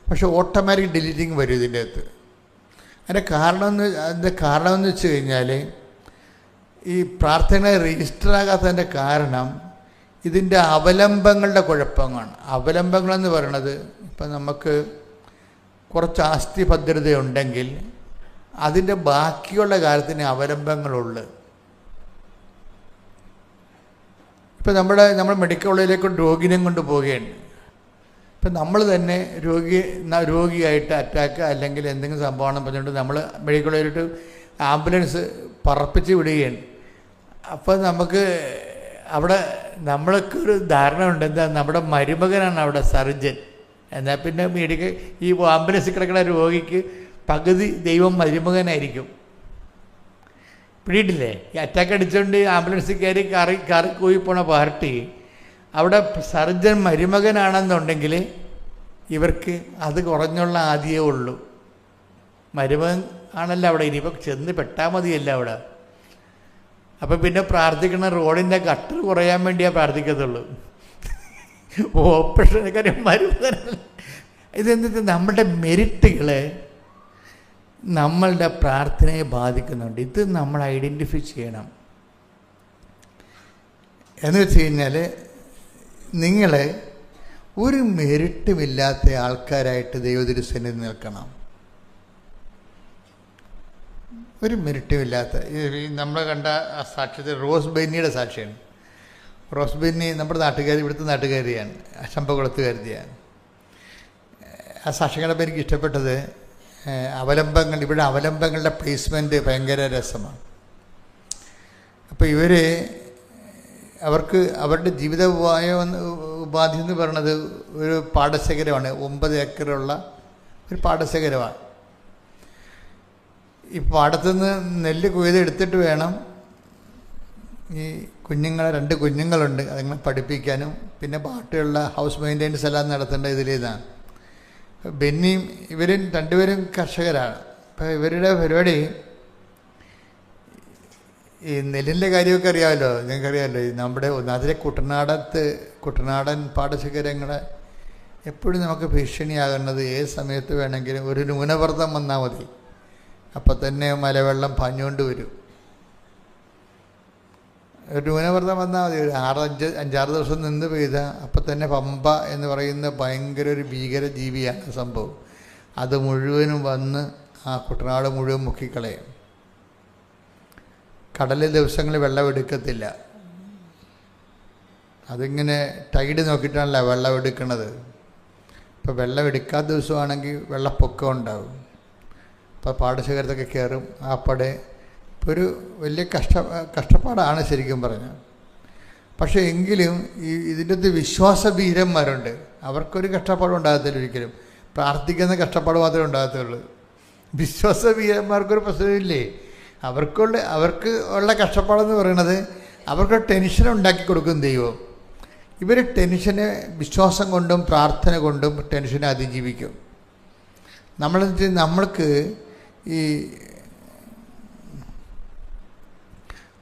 പക്ഷെ ഓട്ടോമാറ്റിക് ഡിലീറ്റിങ് വരും ഇതിൻ്റെ അകത്ത്. അതിൻ്റെ കാരണമെന്ന് വെച്ച് കഴിഞ്ഞാൽ ഈ പ്രാർത്ഥന രജിസ്റ്റർ ആകാത്തതിൻ്റെ കാരണം ഇതിൻ്റെ അവലംബങ്ങളുടെ കുഴപ്പമാണ്. അവലംബങ്ങളെന്ന് പറയണത്, ഇപ്പം നമുക്ക് കുറച്ച് ആസ്തി ഭദ്രതയുണ്ടെങ്കിൽ അതിൻ്റെ ബാക്കിയുള്ള കാര്യത്തിന് അവലംബങ്ങളുള്ളു. ഇപ്പം നമ്മൾ മെഡിക്കൽ കോളേജിലേക്ക് രോഗിനെയും കൊണ്ട് പോവുകയാണ്. ഇപ്പം നമ്മൾ തന്നെ രോഗിയായിട്ട് അറ്റാക്ക് അല്ലെങ്കിൽ എന്തെങ്കിലും സംഭവമാണെന്ന് പറഞ്ഞുകൊണ്ട് നമ്മൾ മെഡിക്കൽ കോളേജിലോട്ട് ആംബുലൻസ് പറപ്പിച്ച് വിടുകയാണ്. അപ്പോൾ നമുക്ക് അവിടെ നമ്മൾക്കൊരു ധാരണ ഉണ്ട്, എന്താ നമ്മുടെ മരുമകനാണ് അവിടെ സർജൻ. എന്നാൽ പിന്നെ ഈ ആംബുലൻസിൽ കിടക്കുന്ന രോഗിക്ക് പകുതി ദൈവം മരുമകനായിരിക്കും. പിടിയിട്ടില്ലേ? ഈ അറ്റാക്ക് അടിച്ചുകൊണ്ട് ആംബുലൻസിൽ കയറി പോയി പോണ പാർട്ടി അവിടെ സർജൻ മരുമകനാണെന്നുണ്ടെങ്കിൽ ഇവർക്ക് അത് കുറഞ്ഞുള്ള ആദ്യമേ ഉള്ളൂ. മരുമകൻ ആണല്ലോ അവിടെ, ഇനിയിപ്പോൾ ചെന്ന് പെട്ടാൽ മതിയല്ല അവിടെ. അപ്പം പിന്നെ പ്രാർത്ഥിക്കുന്ന റോഡിൻ്റെ ഗട്ടർ കുറയാൻ വേണ്ടിയാണ് പ്രാർത്ഥിക്കത്തുള്ളൂ. ഓപ്പറേഷൻ കാര്യം മരുമകനല്ല. ഇതെന്ത് നമ്മുടെ മെരിറ്റുകൾ നമ്മളുടെ പ്രാർത്ഥനയെ ബാധിക്കുന്നുണ്ട്. ഇത് നമ്മൾ ഐഡൻറ്റിഫൈ ചെയ്യണം. എന്ന് വെച്ച് കഴിഞ്ഞാൽ നിങ്ങൾ ഒരു മെരിറ്റുമില്ലാത്ത ആൾക്കാരായിട്ട് ദൈവതിരുസന്നിധിയിൽ നിൽക്കണം. ഒരു മെരിറ്റും ഇല്ലാത്ത നമ്മൾ കണ്ട ആ സാക്ഷ്യത്തിൽ റോസ് ബെന്നിയുടെ സാക്ഷിയാണ്. റോസ് ബെന്നി നമ്മുടെ നാട്ടുകാരി, ഇവിടുത്തെ നാട്ടുകാരിയാണ്, ശമ്പകുളത്തുകാരിയാണ്. ആ സാക്ഷ്യങ്ങളപ്പോൾ എനിക്ക് ഇഷ്ടപ്പെട്ടത് അവലംബങ്ങൾ, ഇവിടെ അവലംബങ്ങളുടെ പ്ലേസ്മെൻറ്റ് ഭയങ്കര രസമാണ്. അപ്പോൾ അവർക്ക് അവരുടെ ജീവിത ഉപാധി എന്ന് പറയുന്നത് ഒരു പാടശേഖരമാണ്. 9 ഏക്കറുള്ള ഒരു പാടശേഖരമാണ്. ഈ പാടത്തുനിന്ന് നെല്ല് കൊയ്തെടുത്തിട്ട് വേണം ഈ കുഞ്ഞുങ്ങളെ, 2 കുഞ്ഞുങ്ങളുണ്ട്, അതുങ്ങളെ പഠിപ്പിക്കാനും പിന്നെ ബാക്കിയുള്ള ഹൗസ് മെയിൻ്റെനൻസ് എല്ലാം നടത്തേണ്ട ഇതിലേതാണ്. ബെന്നിയും ഇവരും 2 പേരും കർഷകരാണ്. അപ്പോൾ ഇവരുടെ പരിപാടി ഈ നെല്ലിൻ്റെ കാര്യമൊക്കെ അറിയാമല്ലോ, നിങ്ങൾക്കറിയാമല്ലോ. നമ്മുടെ ഒന്നാമതിലെ കുട്ടനാടൻ പാടശേഖരങ്ങളെ എപ്പോഴും നമുക്ക് ഭീഷണിയാകുന്നത് ഏത് സമയത്ത് വേണമെങ്കിലും ഒരു ന്യൂനമർദ്ദം വന്നാൽ മതി, അപ്പം തന്നെ മലവെള്ളം പാഞ്ഞുകൊണ്ട് വരും. ഒരു ന്യൂനമർദ്ദം വന്നാൽ മതി, ഒരു 5-6 ദിവസം നിന്ന് പെയ്ത അപ്പം തന്നെ പമ്പ എന്ന് പറയുന്ന ഭയങ്കര ഒരു ഭീകര ജീവിയാണ് സംഭവം. അത് മുഴുവനും വന്ന് ആ കുട്ടനാട് മുഴുവൻ മുക്കിക്കളയും. കടലിൽ ദിവസങ്ങളിൽ വെള്ളം എടുക്കത്തില്ല. അതിങ്ങനെ ടൈഡ് നോക്കിയിട്ടാണല്ലോ വെള്ളം എടുക്കുന്നത്. ഇപ്പോൾ വെള്ളം എടുക്കാത്ത ദിവസമാണെങ്കിൽ വെള്ളപ്പൊക്കം ഉണ്ടാകും. അപ്പോൾ പാടശേഖരത്തൊക്കെ കയറും. ആപ്പടെ ഇപ്പോൾ ഒരു വലിയ കഷ്ടപ്പാടാണ് ശരിക്കും പറഞ്ഞാൽ. പക്ഷേ എങ്കിലും ഇതിൻ്റെ അകത്ത് വിശ്വാസഭീരന്മാരുണ്ട്. അവർക്കൊരു കഷ്ടപ്പാടും ഉണ്ടാകത്തില്ല ഒരിക്കലും. പ്രാർത്ഥിക്കുന്ന കഷ്ടപ്പാട് മാത്രമേ ഉണ്ടാകത്തുള്ളൂ. വിശ്വാസഭീരന്മാർക്കൊരു പ്രശ്നമില്ലേ. അവർക്ക് ഉള്ള കഷ്ടപ്പാടെന്ന് പറയുന്നത് അവർക്ക് ടെൻഷൻ ഉണ്ടാക്കി കൊടുക്കും ദൈവം. ഇവർ ടെൻഷനെ വിശ്വാസം കൊണ്ടും പ്രാർത്ഥന കൊണ്ടും ടെൻഷനെ അതിജീവിക്കും. നമ്മൾക്ക് ഈ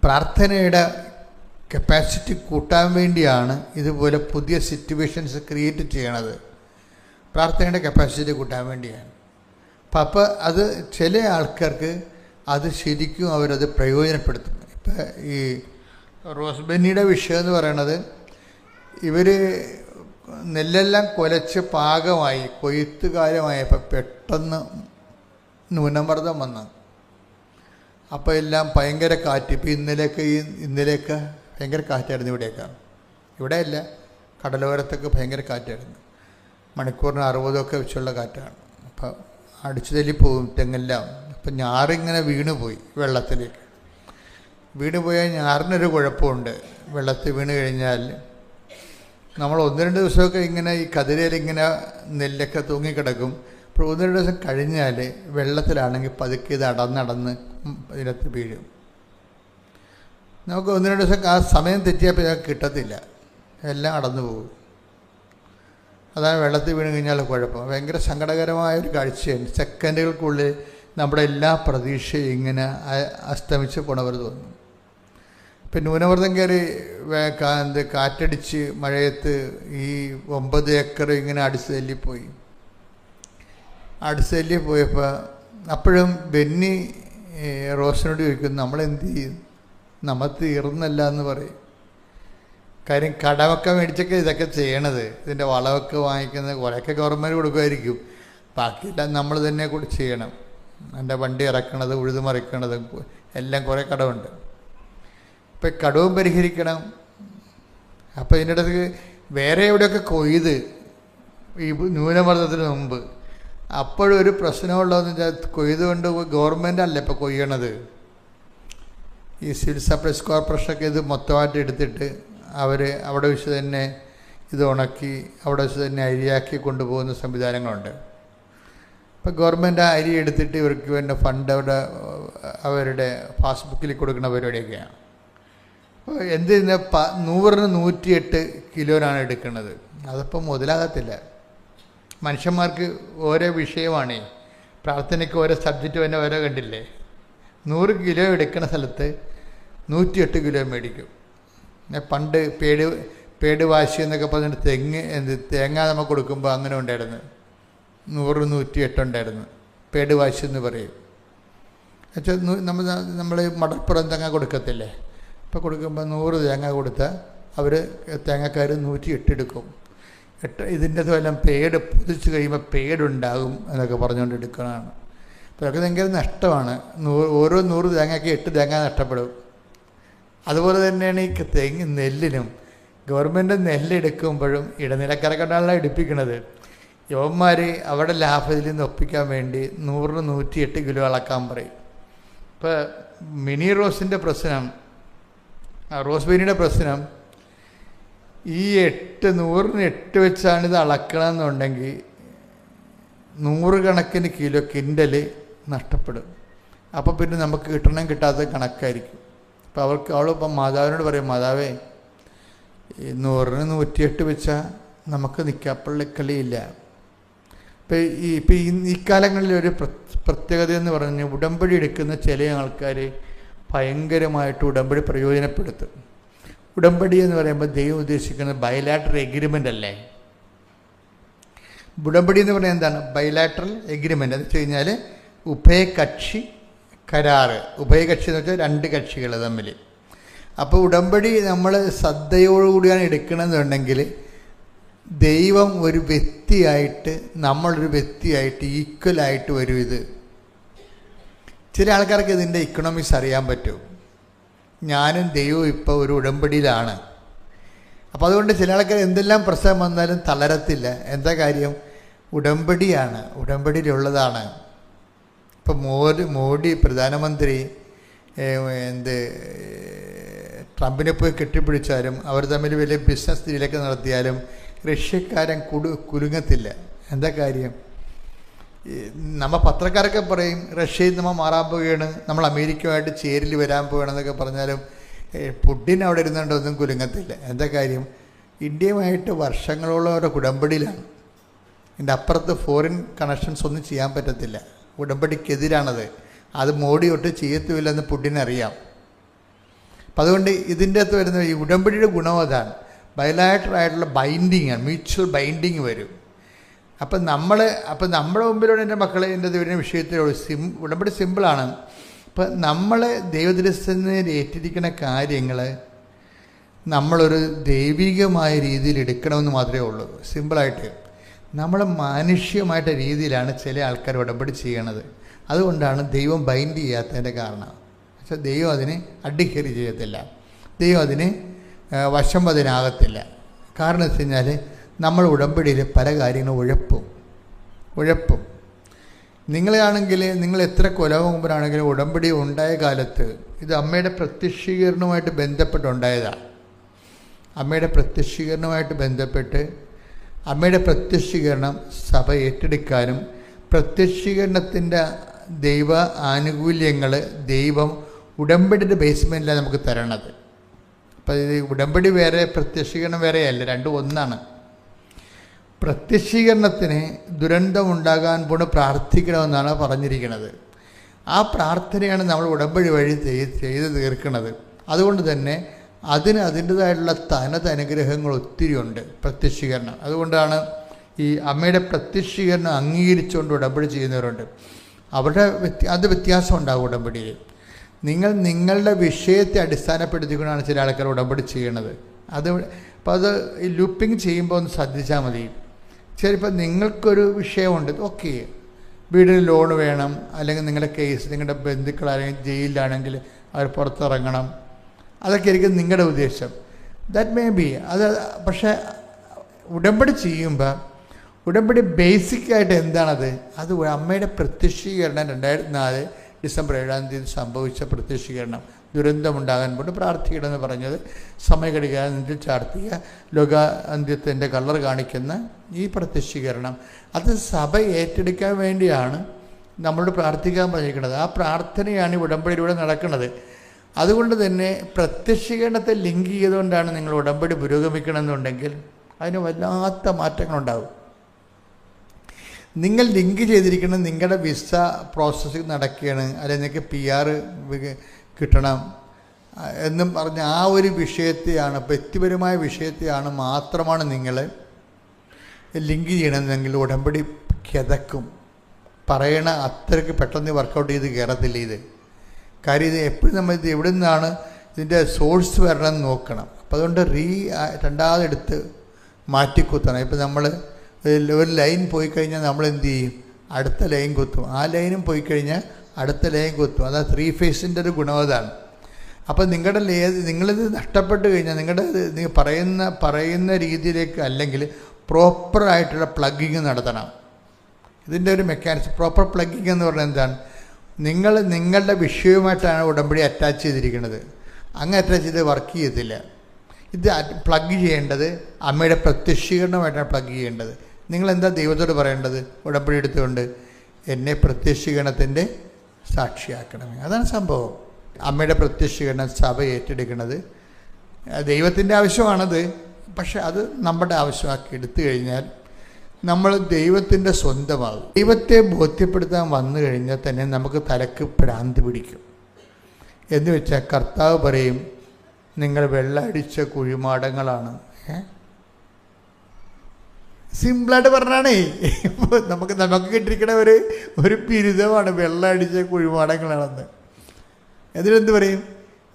പ്രാർത്ഥനയുടെ കപ്പാസിറ്റി കൂട്ടാൻ വേണ്ടിയാണ് ഇതുപോലെ പുതിയ സിറ്റുവേഷൻസ് ക്രിയേറ്റ് ചെയ്യണത്. പ്രാർത്ഥനയുടെ കപ്പാസിറ്റി കൂട്ടാൻ വേണ്ടിയാണ്. അപ്പോൾ അത് ചില ആൾക്കാർക്ക് അത് ശരിക്കും അവരത് പ്രയോജനപ്പെടുത്തും. ഇപ്പം ഈ റോസ് ബെന്നിയുടെ വിഷയം എന്ന് പറയണത്, ഇവർ നെല്ലെല്ലാം കുലച്ച് പാകമായി കൊയ്ത്തുകാലമായപ്പോൾ പെട്ടെന്ന് ന്യൂനമർദ്ദം വന്നു. അപ്പോൾ എല്ലാം ഭയങ്കര കാറ്റ്. ഇപ്പോൾ ഇന്നലെയൊക്കെ ഭയങ്കര കാറ്റായിരുന്നു ഇവിടെയല്ല, കടലോരത്തൊക്കെ ഭയങ്കര കാറ്റായിരുന്നു. മണിക്കൂറിന് 60 വെച്ചുള്ള കാറ്റാണ്. അപ്പോൾ അടിച്ചു തല്ലിപ്പോവും തെങ്ങെല്ലാം. അപ്പം ഞാറിങ്ങനെ വീണുപോയി, വെള്ളത്തിലേക്ക് വീണുപോയാൽ ഞാറിനൊരു കുഴപ്പമുണ്ട്. വെള്ളത്തിൽ വീണ് കഴിഞ്ഞാൽ നമ്മൾ 1-2 ദിവസമൊക്കെ ഇങ്ങനെ ഈ കതിരയിലിങ്ങനെ നെല്ലൊക്കെ തൂങ്ങിക്കിടക്കും. അപ്പോൾ 1-2 ദിവസം കഴിഞ്ഞാൽ വെള്ളത്തിലാണെങ്കിൽ പതുക്കെ ഇത് അടന്നടന്ന് ഇതിനകത്ത് വീഴും. നമുക്ക് 1-2 ദിവസം ആ സമയം തെറ്റിയപ്പോൾ ഇതൊക്കെ കിട്ടത്തില്ല, എല്ലാം അടന്നു പോകും. അതാണ് വെള്ളത്തിൽ വീണ് കഴിഞ്ഞാൽ കുഴപ്പം. ഭയങ്കര സങ്കടകരമായ ഒരു കാഴ്ചയാണ്. സെക്കൻഡുകൾക്കുള്ളിൽ നമ്മുടെ എല്ലാ പ്രതീക്ഷയും ഇങ്ങനെ അസ്തമിച്ച് പോണവർ തോന്നും. ഇപ്പം ന്യൂനമർദ്ദം കയറി കാറ്റടിച്ച് മഴയത്ത് ഈ 9 ഏക്കർ ഇങ്ങനെ അടിച്ച് തല്ലിപ്പോയപ്പോൾ അപ്പോഴും ബെന്നി റോസിനോട് ചോദിക്കുന്നു, നമ്മളെന്ത് ചെയ്യും, നമ്മൾ തീർന്നല്ല എന്ന് പറയും. കാര്യം കടമൊക്കെ മേടിച്ചൊക്കെ ഇതൊക്കെ ചെയ്യണത്, ഇതിൻ്റെ വളമൊക്കെ വാങ്ങിക്കുന്നത് കുറേയൊക്കെ ഗവൺമെൻറ് കൊടുക്കുമായിരിക്കും, ബാക്കിയെല്ലാം നമ്മൾ തന്നെ കൂടി ചെയ്യണം. എൻ്റെ വണ്ടി ഇറക്കണത്, ഉഴുതുമറിക്കണത് എല്ലാം കുറേ കടമുണ്ട്. ഇപ്പം കടവും പരിഹരിക്കണം. അപ്പോൾ ഇതിൻ്റെ ഇടയ്ക്ക് വേറെ എവിടെയൊക്കെ കൊയ്ത് ഈ ന്യൂനമർദ്ദത്തിന് മുമ്പ് അപ്പോഴൊരു പ്രശ്നമുള്ളതെന്ന് വെച്ചാൽ കൊയ്ത് കൊണ്ട് ഗവൺമെൻറ് അല്ല ഇപ്പോൾ കൊയ്യണത്. ഈ സിവിൽ സപ്ലൈസ് കോർപ്പറേഷനൊക്കെ ഇത് മൊത്തമായിട്ട് എടുത്തിട്ട് അവിടെ വെച്ച് തന്നെ ഇത് ഉണക്കി അവിടെ വെച്ച് തന്നെ അരിയാക്കി കൊണ്ടുപോകുന്ന സംവിധാനങ്ങളുണ്ട്. ഇപ്പോൾ ഗവൺമെൻറ് അരി എടുത്തിട്ട് ഇവർക്ക് വേണ്ട ഫണ്ട് അവരുടെ പാസ്ബുക്കിൽ കൊടുക്കുന്ന പരിപാടിയൊക്കെയാണ്. അപ്പോൾ എന്ത് 100-ന് 108 കിലോനാണ് എടുക്കുന്നത്. അതിപ്പോൾ മുതലാകത്തില്ല. മനുഷ്യന്മാർക്ക് ഓരോ വിഷയമാണ്. പ്രാർത്ഥനയ്ക്ക് ഓരോ സബ്ജക്റ്റ് തന്നെ ഓരോ കണ്ടില്ലേ. 100 കിലോ എടുക്കുന്ന സ്ഥലത്ത് 108 കിലോ മേടിക്കും. പണ്ട് പേട് വാശി എന്നൊക്കെ പറഞ്ഞിട്ട് തേങ്ങ നമ്മൾ കൊടുക്കുമ്പോൾ അങ്ങനെ ഉണ്ടായിരുന്നു. 100-108 ഉണ്ടായിരുന്നു. പേട് വാശി എന്ന് പറയും. എന്നുവെച്ചാൽ നമ്മൾ മടപ്പുറം തേങ്ങ കൊടുക്കത്തില്ലേ, ഇപ്പോൾ കൊടുക്കുമ്പോൾ 100 തേങ്ങ കൊടുത്താൽ അവർ തേങ്ങക്കാർ 108 എടുക്കും. ഇതിൻ്റെ എല്ലാം പേട് പൊതിച്ച് കഴിയുമ്പോൾ പേടുണ്ടാകും എന്നൊക്കെ പറഞ്ഞുകൊണ്ട് എടുക്കണതാണ്. അതൊക്കെ ഭയങ്കര നഷ്ടമാണ്. ഓരോ 100 തേങ്ങയ്ക്ക് 8 തേങ്ങ നഷ്ടപ്പെടും. അതുപോലെ തന്നെയാണ് ഈ നെല്ലിനും. ഗവൺമെൻറ് നെല്ലെടുക്കുമ്പോഴും ഇടനിലക്കാരെക്കൊണ്ടാണല്ലോ എടുപ്പിക്കുന്നത്. യവന്മാർ അവിടെ ലാഭത്തിൽ നിന്ന് ഒപ്പിക്കാൻ വേണ്ടി 100-ന് 108 കിലോ അളക്കാൻ പറയും. ഇപ്പോൾ മിനി റോസിൻ്റെ പ്രശ്നം, റോസ്ബെരിയുടെ പ്രശ്നം, ഈ 100-ന് 8 വെച്ചാണ് ഇത് അളക്കണമെന്നുണ്ടെങ്കിൽ 100 കണക്കിന് കിലോ കിൻഡൽ നഷ്ടപ്പെടും. അപ്പോൾ പിന്നെ നമുക്ക് കിട്ടാത്ത കണക്കായിരിക്കും. അപ്പോൾ അവളിപ്പം മാതാവിനോട് പറയും, മാതാവേ 100-ന് 108 വെച്ചാൽ നമുക്ക് നിൽക്കാപ്പള്ളിക്കളിയില്ല. ഇപ്പം ഈ കാലങ്ങളിൽ ഒരു പ്രത്യേകത എന്ന് പറഞ്ഞ് ഉടമ്പടി എടുക്കുന്ന ചില ആൾക്കാർ ഭയങ്കരമായിട്ട് ഉടമ്പടി പ്രയോജനപ്പെടുത്തും. ഉടമ്പടി എന്ന് പറയുമ്പോൾ ദൈവം ഉദ്ദേശിക്കുന്നത് ബൈലാറ്ററൽ എഗ്രിമെൻ്റ് അല്ലേ? ഉടമ്പടി എന്ന് പറഞ്ഞാൽ എന്താണ്? ബൈലാറ്ററൽ എഗ്രിമെൻ്റ് എന്ന് വെച്ച് കഴിഞ്ഞാൽ ഉഭയകക്ഷി കരാറ്. ഉഭയകക്ഷി എന്ന് വെച്ചാൽ 2 കക്ഷികൾ തമ്മിൽ. അപ്പോൾ ഉടമ്പടി നമ്മൾ ശ്രദ്ധയോടുകൂടിയാണ് എടുക്കണമെന്നുണ്ടെങ്കിൽ ദൈവം ഒരു വ്യക്തിയായിട്ട്, നമ്മളൊരു വ്യക്തിയായിട്ട് ഈക്വലായിട്ട് വരും. ഇത് ചില ആൾക്കാർക്ക് ഇതിൻ്റെ ഇക്കണോമിക്സ് അറിയാൻ പറ്റും. ഞാനും ദൈവവും ഇപ്പോൾ ഒരു ഉടമ്പടിയിലാണ്. അപ്പോൾ അതുകൊണ്ട് ചില ആൾക്കാർ എന്തെല്ലാം പ്രശ്നം വന്നാലും തളരത്തില്ല. എന്താ കാര്യം? ഉടമ്പടിയാണ്, ഉടമ്പടിയിലുള്ളതാണ്. ഇപ്പം മോഡി പ്രധാനമന്ത്രി ട്രംപിനെ പോയി കെട്ടിപ്പിടിച്ചാലും അവർ തമ്മിൽ വലിയ ബിസിനസ് ഡീലൊക്കെ നടത്തിയാലും റഷ്യക്കാരൻ കുലുങ്ങത്തില്ല. എന്താ കാര്യം? നമ്മൾ പത്രക്കാരൊക്കെ പറയും റഷ്യയിൽ നമ്മൾ മാറാൻ പോവുകയാണ്, നമ്മൾ അമേരിക്കയുമായിട്ട് ചേരിൽ വരാൻ പോവുകയാണെന്നൊക്കെ പറഞ്ഞാലും പുടിൻ അവിടെ ഇരുന്നുകൊണ്ട് ഒന്നും കുലുങ്ങത്തില്ല. എന്താ കാര്യം? ഇന്ത്യയുമായിട്ട് വർഷങ്ങളോളം ഒരു ഉടമ്പടിയിലാണ്. ഇതിൻ്റെ അപ്പുറത്ത് ഫോറിൻ കണക്ഷൻസ് ഒന്നും ചെയ്യാൻ പറ്റത്തില്ല. ഉടമ്പടിക്കെതിരാണത്. അത് മോഡി ഒട്ട് ചെയ്യത്തുമില്ലെന്ന് പുടിനറിയാം. അപ്പം അതുകൊണ്ട് ഇതിൻ്റെ അകത്ത് വരുന്ന ഈ ഉടമ്പടിയുടെ ഗുണം അതാണ്. ബയലാറ്ററായിട്ടുള്ള ബൈൻഡിങ്ങാണ്, മ്യൂച്വൽ ബൈൻഡിങ് വരും. അപ്പം നമ്മുടെ മുമ്പിലൂടെ എൻ്റെ മക്കളെ എൻ്റെ ദൈവത്തിൻ്റെ വിഷയത്തിലുള്ള ഉടമ്പടി സിമ്പിളാണ്. അപ്പം നമ്മൾ ദൈവദൃശ്യത്തിൽ ഏറ്റിരിക്കുന്ന കാര്യങ്ങൾ നമ്മളൊരു ദൈവികമായ രീതിയിൽ എടുക്കണമെന്ന് മാത്രമേ ഉള്ളൂ. സിമ്പിളായിട്ട് നമ്മൾ മാനുഷ്യമായിട്ട് രീതിയിലാണ് ചില ആൾക്കാർ ഉടമ്പടി ചെയ്യണത്. അതുകൊണ്ടാണ് ദൈവം ബൈൻഡ് ചെയ്യാത്തതിൻ്റെ കാരണം. പക്ഷേ ദൈവം അതിനെ അഡ്ഹിയർ ചെയ്യത്തില്ല, ദൈവം അതിന് വശംവദനാകത്തില്ല. കാരണം വെച്ച് കഴിഞ്ഞാൽ നമ്മൾ ഉടമ്പടിയിൽ പല കാര്യങ്ങളും ഉഴപ്പും. നിങ്ങളാണെങ്കിൽ നിങ്ങൾ എത്ര കൊല്ലം മുമ്പിലാണെങ്കിലും ഉടമ്പടി ഉണ്ടായ കാലത്ത് ഇത് അമ്മയുടെ പ്രത്യക്ഷീകരണവുമായിട്ട് ബന്ധപ്പെട്ടുണ്ടായതാണ്. അമ്മയുടെ പ്രത്യക്ഷീകരണവുമായിട്ട് ബന്ധപ്പെട്ട് അമ്മയുടെ പ്രത്യക്ഷീകരണം സഭ ഏറ്റെടുക്കാനും പ്രത്യക്ഷീകരണത്തിൻ്റെ ദൈവ ആനുകൂല്യങ്ങൾ ദൈവം ഉടമ്പടിയുടെ ബേസ്മെൻറ്റിലാണ് നമുക്ക് തരണത്. അപ്പം ഇത് ഉടമ്പടി വേറെ പ്രത്യക്ഷീകരണം വേറെയല്ല, രണ്ടും ഒന്നാണ്. പ്രത്യക്ഷീകരണത്തിന് ദുരന്തമുണ്ടാകാൻ പോണ് പ്രാർത്ഥിക്കണമെന്നാണ് പറഞ്ഞിരിക്കുന്നത്. ആ പ്രാർത്ഥനയാണ് നമ്മൾ ഉടമ്പടി വഴി ചെയ്ത് തീർക്കുന്നത്. അതുകൊണ്ട് തന്നെ അതിന് അതിൻ്റേതായിട്ടുള്ള തനത് അനുഗ്രഹങ്ങൾ ഒത്തിരി ഉണ്ട് പ്രത്യക്ഷീകരണം. അതുകൊണ്ടാണ് ഈ അമ്മയുടെ പ്രത്യക്ഷീകരണം അംഗീകരിച്ചുകൊണ്ട് ഉടമ്പടി ചെയ്യുന്നവരുണ്ട്. അവിടെ അത് വ്യത്യാസം ഉണ്ടാകും ഉടമ്പടിയിൽ. നിങ്ങളുടെ വിഷയത്തെ അടിസ്ഥാനപ്പെടുത്തിക്കൊണ്ടാണ് ചില ആൾക്കാർ ഉടമ്പടി ചെയ്യണത്. അപ്പോൾ അത് ഈ ലൂപ്പിങ് ചെയ്യുമ്പോൾ ഒന്ന് ശ്രദ്ധിച്ചാൽ മതി. ചിലപ്പോൾ നിങ്ങൾക്കൊരു വിഷയമുണ്ട്, ഓക്കെ, വീടിന് ലോൺ വേണം, അല്ലെങ്കിൽ നിങ്ങളുടെ കേസ്, നിങ്ങളുടെ ബന്ധുക്കൾ അല്ലെങ്കിൽ ജയിലിലാണെങ്കിൽ അവർ പുറത്തിറങ്ങണം, അതൊക്കെ ആയിരിക്കും നിങ്ങളുടെ ഉദ്ദേശം. ദാറ്റ് മേ ബി അത്. പക്ഷേ ഉടമ്പടി ചെയ്യുമ്പോൾ ഉടമ്പടി ബേസിക്കായിട്ട് എന്താണത്? അത് അമ്മയുടെ പ്രത്യക്ഷീകരണം 2004 ഡിസംബർ 7-ാം തീയതി സംഭവിച്ച പ്രത്യക്ഷീകരണം. ദുരന്തമുണ്ടാകാൻ കൊണ്ട് പ്രാർത്ഥിക്കണമെന്ന് പറഞ്ഞത് സമയഘടികാരത്തിൽ ചാർത്തിയ ലോകാന്ത്യത്തിൻ്റെ കളർ കാണിക്കുന്ന ഈ പ്രത്യക്ഷീകരണം അത് സഭ ഏറ്റെടുക്കാൻ വേണ്ടിയാണ് നമ്മളോട് പ്രാർത്ഥിക്കാൻ പറഞ്ഞിരിക്കുന്നത്. ആ പ്രാർത്ഥനയാണ് ഈ ഉടമ്പടിയിലൂടെ നടക്കുന്നത്. അതുകൊണ്ട് തന്നെ പ്രത്യക്ഷീകരണത്തെ ലിങ്ക് ചെയ്തുകൊണ്ടാണ് നിങ്ങൾ ഉടമ്പടി പുരോഗമിക്കണമെന്നുണ്ടെങ്കിൽ അതിന് വല്ലാത്ത മാറ്റങ്ങളുണ്ടാകും. നിങ്ങൾ ലിങ്ക് ചെയ്തിരിക്കുന്നത് നിങ്ങളുടെ വിസ പ്രോസസ്സിങ് നടക്കുകയാണ്, അല്ലെങ്കിൽ നിങ്ങൾക്ക് PR കിട്ടണം എന്നും പറഞ്ഞ ആ ഒരു വിഷയത്തെയാണ്, വ്യക്തിപരമായ വിഷയത്തെയാണ് മാത്രമാണ് നിങ്ങൾ ലിങ്ക് ചെയ്യണമെന്നെങ്കിൽ ഉടമ്പടി കിതക്കും. പറയണ അത്രയ്ക്ക് പെട്ടെന്ന് വർക്കൗട്ട് ചെയ്ത് കയറത്തില്ല ഇത്. കാര്യം ഇത് എപ്പോഴും നമ്മൾ ഇത് എവിടെ നിന്നാണ് ഇതിൻ്റെ സോഴ്സ് വരണമെന്ന് നോക്കണം. അപ്പോൾ അതുകൊണ്ട് രണ്ടാമതെടുത്ത് മാറ്റിക്കുത്തണം. ഇപ്പം നമ്മൾ ഒരു ലൈൻ പോയി കഴിഞ്ഞാൽ നമ്മൾ എന്ത് ചെയ്യും? അടുത്ത ലൈൻ കുത്തും. ആ ലൈനും പോയി കഴിഞ്ഞാൽ അടുത്ത ലൈൻ കുത്തും. അതാ 3 ഫേസിൻ്റെ ഒരു ഗുണം അതാണ്. അപ്പം നിങ്ങളിത് നഷ്ടപ്പെട്ട് കഴിഞ്ഞാൽ നിങ്ങൾ പറയുന്ന രീതിയിലേക്ക് അല്ലെങ്കിൽ പ്രോപ്പറായിട്ടുള്ള പ്ലഗിങ് നടത്തണം. ഇതിൻ്റെ ഒരു മെക്കാനിസം. പ്രോപ്പർ പ്ലഗിങ് എന്ന് പറഞ്ഞാൽ എന്താണ്? നിങ്ങളുടെ വിഷയവുമായിട്ടാണ് ഉടമ്പടി അറ്റാച്ച് ചെയ്തിരിക്കുന്നത്. അങ്ങ് അറ്റാച്ച് ചെയ്ത് വർക്ക് ചെയ്യത്തില്ല. ഇത് പ്ലഗ് ചെയ്യേണ്ടത് അമ്മയുടെ പ്രത്യക്ഷീകരണമായിട്ടാണ് പ്ലഗ് ചെയ്യേണ്ടത്. നിങ്ങളെന്താ ദൈവത്തോട് പറയേണ്ടത്? ഉടമ്പടി എടുത്തുകൊണ്ട് എന്നെ പ്രത്യക്ഷീകരണത്തിൻ്റെ സാക്ഷിയാക്കണമേ. അതാണ് സംഭവം. അമ്മയുടെ പ്രത്യക്ഷീകരണം സഭ ഏറ്റെടുക്കുന്നത് ദൈവത്തിൻ്റെ ആവശ്യമാണത്. പക്ഷെ അത് നമ്മുടെ ആവശ്യമാക്കി എടുത്തു കഴിഞ്ഞാൽ നമ്മൾ ദൈവത്തിൻ്റെ സ്വന്തമാകും. ദൈവത്തെ ബോധ്യപ്പെടുത്താൻ വന്നു കഴിഞ്ഞാൽ തന്നെ നമുക്ക് തലക്ക് ഭ്രാന്ത് പിടിക്കും. എന്ന് വെച്ചാൽ കർത്താവ് പറയും, നിങ്ങൾ വെള്ളമടിച്ച കുഴിമാടങ്ങളാണ്. സിമ്പിളായിട്ട് പറഞ്ഞാണേ. ഇപ്പോൾ നമുക്ക് കിട്ടിയിരിക്കണ ഒരു ബിരുദമാണ് വെള്ളമടിച്ച കുഴിമാടങ്ങളാണെന്ന്. അതിലെന്ത് പറയും?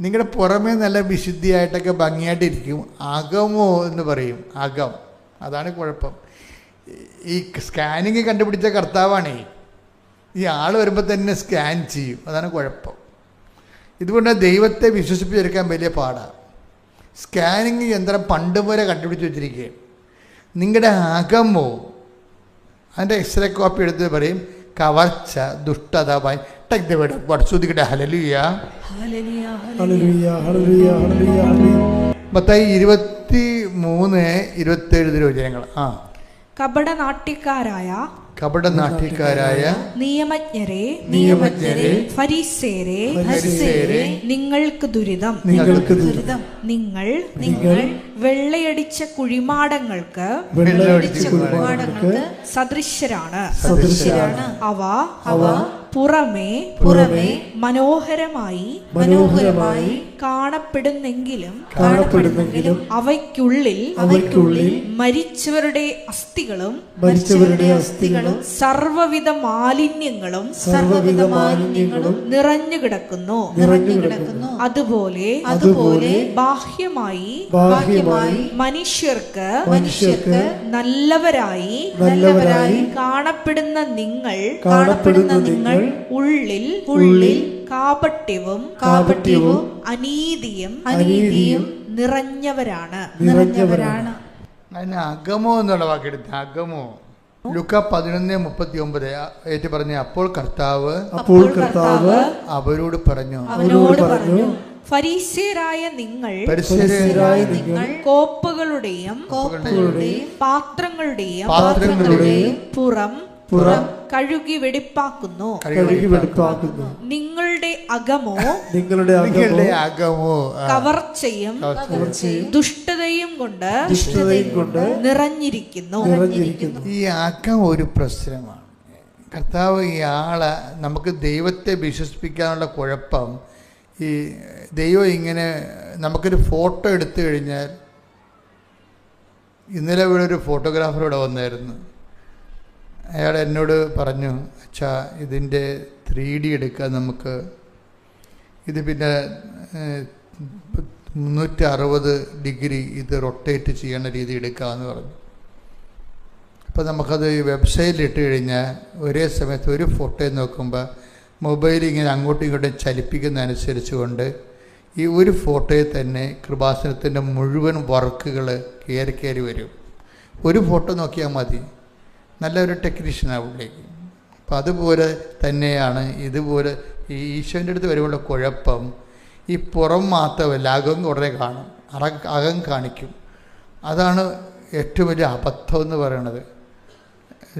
നിങ്ങളുടെ പുറമേ നല്ല വിശുദ്ധിയായിട്ടൊക്കെ ഭംഗിയായിട്ടിരിക്കും, അകമോ എന്ന് പറയും. അകം, അതാണ് കുഴപ്പം. ഈ സ്കാനിങ് കണ്ടുപിടിച്ച കർത്താവാണേ. ഈ ആൾ വരുമ്പോൾ തന്നെ സ്കാൻ ചെയ്യും, അതാണ് കുഴപ്പം. ഇതുകൊണ്ട് ദൈവത്തെ വിശ്വസിപ്പിച്ചെടുക്കാൻ വലിയ പാടാണ്. സ്കാനിങ് യന്ത്രം പണ്ട് വരെ കണ്ടുപിടിച്ച് വെച്ചിരിക്കുകയാണ്. നിങ്ങളുടെ അകമോ അതിൻ്റെ എക്സ്റേ കോപ്പി എടുത്ത് പറയും കവർച്ച, ദുഷ്ടത, മത്തായി 23:27 തിരുവചനങ്ങൾ. കപടനാട്യക്കാരായ നിയമജ്ഞരെ ഫരീസേരെ നിങ്ങൾക്ക് ദുരിതം. നിങ്ങൾ വെള്ളയടിച്ച കുഴിമാടങ്ങൾക്ക് സദൃശ്യരാണ്. അവ പുറമേ മനോഹരമായി കാണപ്പെടുന്നെങ്കിലും അവയ്ക്കുള്ളിൽ മരിച്ചവരുടെ അസ്ഥികളും സർവ്വവിധ മാലിന്യങ്ങളും നിറഞ്ഞു കിടക്കുന്നു. അതുപോലെ ബാഹ്യമായി മനുഷ്യർക്ക് നല്ലവരായി കാണപ്പെടുന്ന നിങ്ങൾ ഉള്ളിൽ കാപട്യവും അനീതിയും നിറഞ്ഞവരാണ്. അതിന് അകമോ എന്നുള്ള വാക്കെടുത്ത് അകമോ. ലൂക്ക 11:39 ഏറ്റു പറഞ്ഞ അപ്പോൾ കർത്താവ് അവരോട് പറഞ്ഞു, ഫരീസ്യരായ നിങ്ങൾ കോപ്പുകളുടെയും പാത്രങ്ങളുടെയും പുറം കഴുകി വെടിപ്പാക്കുന്നു. നിങ്ങളുടെ അകമോ കവർച്ചയും ദുഷ്ടതയും കൊണ്ട് നിറഞ്ഞിരിക്കുന്നു. ഈ അകം ഒരു പ്രശ്നമാണ്. കർത്താവ് ഈ ആളെ നമുക്ക് ദൈവത്തെ വിശ്വസിപ്പിക്കാനുള്ള കുഴപ്പം, ഈ ദൈവം ഇങ്ങനെ നമുക്കൊരു ഫോട്ടോ എടുത്തു കഴിഞ്ഞാൽ, ഇന്നലെ ഇവിടെ ഒരു ഫോട്ടോഗ്രാഫർ ഇവിടെ വന്നായിരുന്നു. അയാൾ എന്നോട് പറഞ്ഞു, അച്ഛാ ഇതിൻ്റെ 3D എടുക്കാൻ നമുക്ക്, ഇത് പിന്നെ 360 ഡിഗ്രി ഇത് റൊട്ടേറ്റ് ചെയ്യണ രീതി എടുക്കാമെന്ന് പറഞ്ഞു. അപ്പോൾ നമുക്കത് വെബ്സൈറ്റിൽ ഇട്ട് കഴിഞ്ഞാൽ ഒരേ സമയത്ത് ഒരു ഫോട്ടോ നോക്കുമ്പോൾ മൊബൈൽ ഇങ്ങനെ അങ്ങോട്ടും ഇങ്ങോട്ടും ചലിപ്പിക്കുന്നതനുസരിച്ച് കൊണ്ട് ഈ ഒരു ഫോട്ടോയിൽ തന്നെ കൃപാസനത്തിൻ്റെ മുഴുവൻ വർക്കുകൾ കയറി വരും. ഒരു ഫോട്ടോ നോക്കിയാൽ മതി, നല്ലൊരു ടെക്നീഷ്യനാവില്ലേക്ക്. അപ്പം അതുപോലെ തന്നെയാണ് ഇതുപോലെ ഈ ഈശോൻ്റെ അടുത്ത് വരുമ്പോൾ കുഴപ്പം, ഈ പുറം മാത്രമല്ല അകം കുറേ കാണും, അകം കാണിക്കും. അതാണ് ഏറ്റവും വലിയ അബദ്ധം എന്ന് പറയണത്.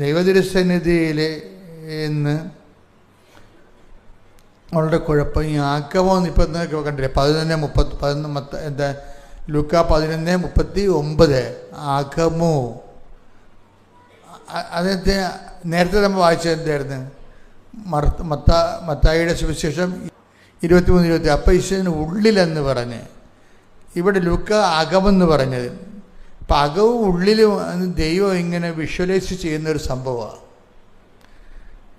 ദൈവതിരുസന്നിധിയിൽ ഇന്ന് അവളുടെ കുഴപ്പം ഈ അകമോ. ഇപ്പം കണ്ടില്ലേ 11:30 എന്താ ലൂക്ക 11:39 അകമോ. അതായത് നേരത്തെ നമ്മൾ വായിച്ചത് എന്തായിരുന്നു? മത്തായിയുടെ സുവിശേഷം 23:20. അപ്പം ഈശോന് ഉള്ളിലെന്ന് പറഞ്ഞ്, ഇവിടെ ലൂക്ക അകമെന്ന് പറഞ്ഞത്. അപ്പം അകവും ഉള്ളിലും ദൈവം ഇങ്ങനെ വിഷ്വലൈസ് ചെയ്യുന്നൊരു സംഭവമാണ്.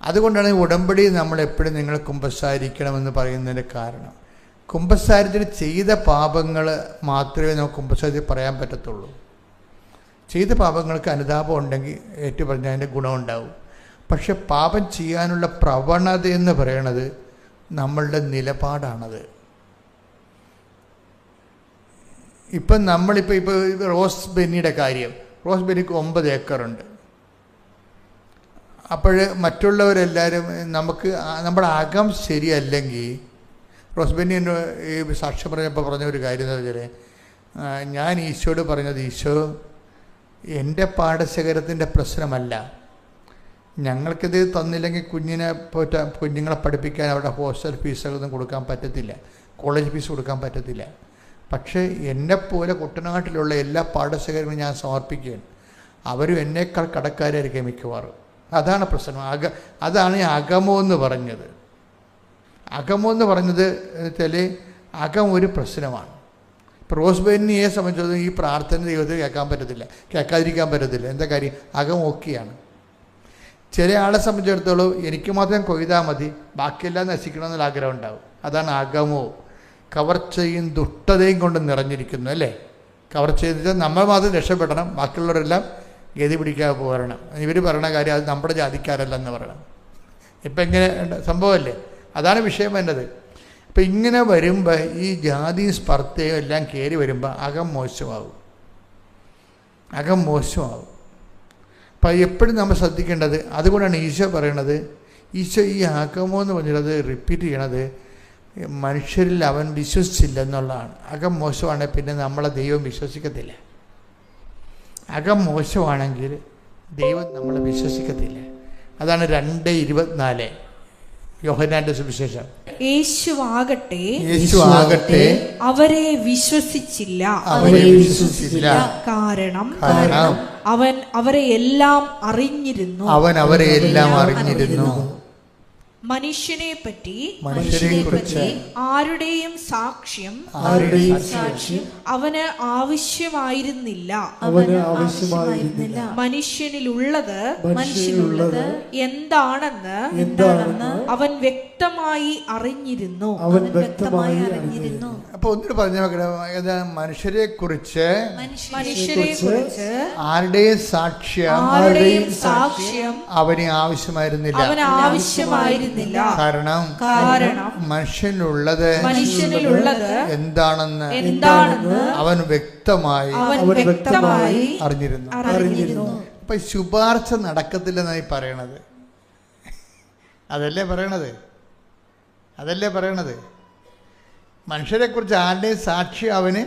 അതുകൊണ്ടാണ് ഉടമ്പടി നമ്മളെപ്പോഴും നിങ്ങൾ കുമ്പസാരിക്കണമെന്ന് പറയുന്നതിൻ്റെ കാരണം. കുമ്പസാരത്തിൽ ചെയ്ത പാപങ്ങൾ മാത്രമേ നമുക്ക് കുമ്പസാരത്തിൽ പറയാൻ പറ്റത്തുള്ളൂ. ചെയ്ത പാപങ്ങൾക്ക് അനുതാപം ഉണ്ടെങ്കിൽ ഏറ്റു പറഞ്ഞാൽ അതിൻ്റെ ഗുണമുണ്ടാവും. പക്ഷെ പാപം ചെയ്യാനുള്ള പ്രവണത എന്ന് പറയണത് നമ്മളുടെ നിലപാടാണത്. ഇപ്പം ഇപ്പോൾ റോസ് ബെന്നിയുടെ കാര്യം, റോസ് ബെന്നിക്ക് 9 ഏക്കറുണ്ട്. അപ്പോൾ മറ്റുള്ളവരെല്ലാവരും നമ്മുടെ അകം ശരിയല്ലെങ്കിൽ, റോസ് ബെന്നി ഈ സാക്ഷ്യം പറഞ്ഞപ്പോൾ പറഞ്ഞ ഒരു കാര്യം എന്ന് വെച്ചാൽ, ഞാൻ ഈശോയോട് പറഞ്ഞത്, ഈശോ എൻ്റെ പാടശേഖരത്തിൻ്റെ പ്രശ്നമല്ല, ഞങ്ങൾക്കിത് തന്നില്ലെങ്കിൽ കുഞ്ഞുങ്ങളെ പഠിപ്പിക്കാൻ അവിടെ ഹോസ്റ്റൽ ഫീസുകളൊന്നും കൊടുക്കാൻ പറ്റത്തില്ല, കോളേജ് ഫീസ് കൊടുക്കാൻ പറ്റത്തില്ല. പക്ഷേ എന്നെപ്പോലെ കുട്ടനാട്ടിലുള്ള എല്ലാ പാടശേഖരങ്ങളും ഞാൻ സമർപ്പിക്കുകയാണ്. അവരും എന്നേക്കാൾ കടക്കാരായിരിക്കും മിക്കവാറും. അതാണ് പ്രശ്നം. അതാണ് ഈ അകമോ എന്ന് പറഞ്ഞത്. അകമോ എന്ന് പറഞ്ഞത് വെച്ചാൽ അകം ഒരു പ്രശ്നമാണ്. ഇപ്പോൾ റോസ് ബെന്നിയെ സംബന്ധിച്ചിടത്തോളം ഈ പ്രാർത്ഥന ദൈവത്തിൽ കേൾക്കാതിരിക്കാൻ പറ്റത്തില്ല. എന്താ കാര്യം? അകം ഓക്കെയാണ്. ചില ആളെ സംബന്ധിച്ചിടത്തോളം എനിക്ക് മാത്രം കൊയ്താൽ മതി, ബാക്കിയെല്ലാം നശിക്കണമെന്നുള്ള ആഗ്രഹം ഉണ്ടാവും. അതാണ് അകമോ. കവർച്ചയും ദുഷ്ടതയും കൊണ്ട് നിറഞ്ഞിരിക്കുന്നു, അല്ലേ? കവർച്ചയെന്ന് വെച്ചാൽ നമ്മൾ മാത്രം രക്ഷപ്പെടണം, ബാക്കിയുള്ളവരെല്ലാം ഗതി പിടിക്കാതെ പോരണം. ഇവർ പറയണ കാര്യം അത് നമ്മുടെ ജാതിക്കാരല്ലെന്ന് പറയണം. ഇപ്പം ഇങ്ങനെ സംഭവമല്ലേ? അതാണ് വിഷയം വേണ്ടത്. അപ്പം ഇങ്ങനെ വരുമ്പോൾ ഈ ജാതിയും സ്പർദ്ധയും എല്ലാം കയറി വരുമ്പോൾ അകം മോശമാവും. അപ്പം എപ്പോഴും നമ്മൾ ശ്രദ്ധിക്കേണ്ടത്. അതുകൊണ്ടാണ് ഈശോ പറയണത്, ഈശോ ഈ അകമോ എന്ന് പറഞ്ഞത് റിപ്പീറ്റ് ചെയ്യണത് മനുഷ്യരിൽ അവൻ വിശ്വസിച്ചില്ല എന്നുള്ളതാണ്. അകം മോശമാണെങ്കിൽ പിന്നെ നമ്മളെ ദൈവം വിശ്വസിക്കത്തില്ല. അകം മോശമാണെങ്കിൽ ദൈവം നമ്മളെ വിശ്വസിക്കത്തില്ല. അതാണ് 2:24 യോഹന്നാന്റെ സുവിശേഷം. യേശുവാകട്ടെ അവരെ വിശ്വസിച്ചില്ല. കാരണം അവൻ അവരെ എല്ലാം അറിഞ്ഞിരുന്നു. മനുഷ്യനെ പറ്റി ആരുടെയും സാക്ഷ്യം അവന് ആവശ്യമായിരുന്നില്ല. മനുഷ്യനിലുള്ളത് എന്താണെന്ന് അവൻ വ്യക്തമായി അറിഞ്ഞിരുന്നു. അപ്പൊ ഒന്നിട്ട് പറഞ്ഞു നോക്കണം, മനുഷ്യരെ കുറിച്ച് ആരുടെയും സാക്ഷ്യം അവന് ആവശ്യമായിരുന്നില്ല. കാരണം മനുഷ്യനിലുള്ളത് എന്താണെന്ന് അവൻ വ്യക്തമായി അറിഞ്ഞിരുന്നു. അപ്പൊ ശുപാർശ നടക്കത്തില്ലെന്നായി പറയണത്. അതല്ലേ പറയണത്. മനുഷ്യരെക്കുറിച്ച് ആരുടെയും സാക്ഷ്യം അവന്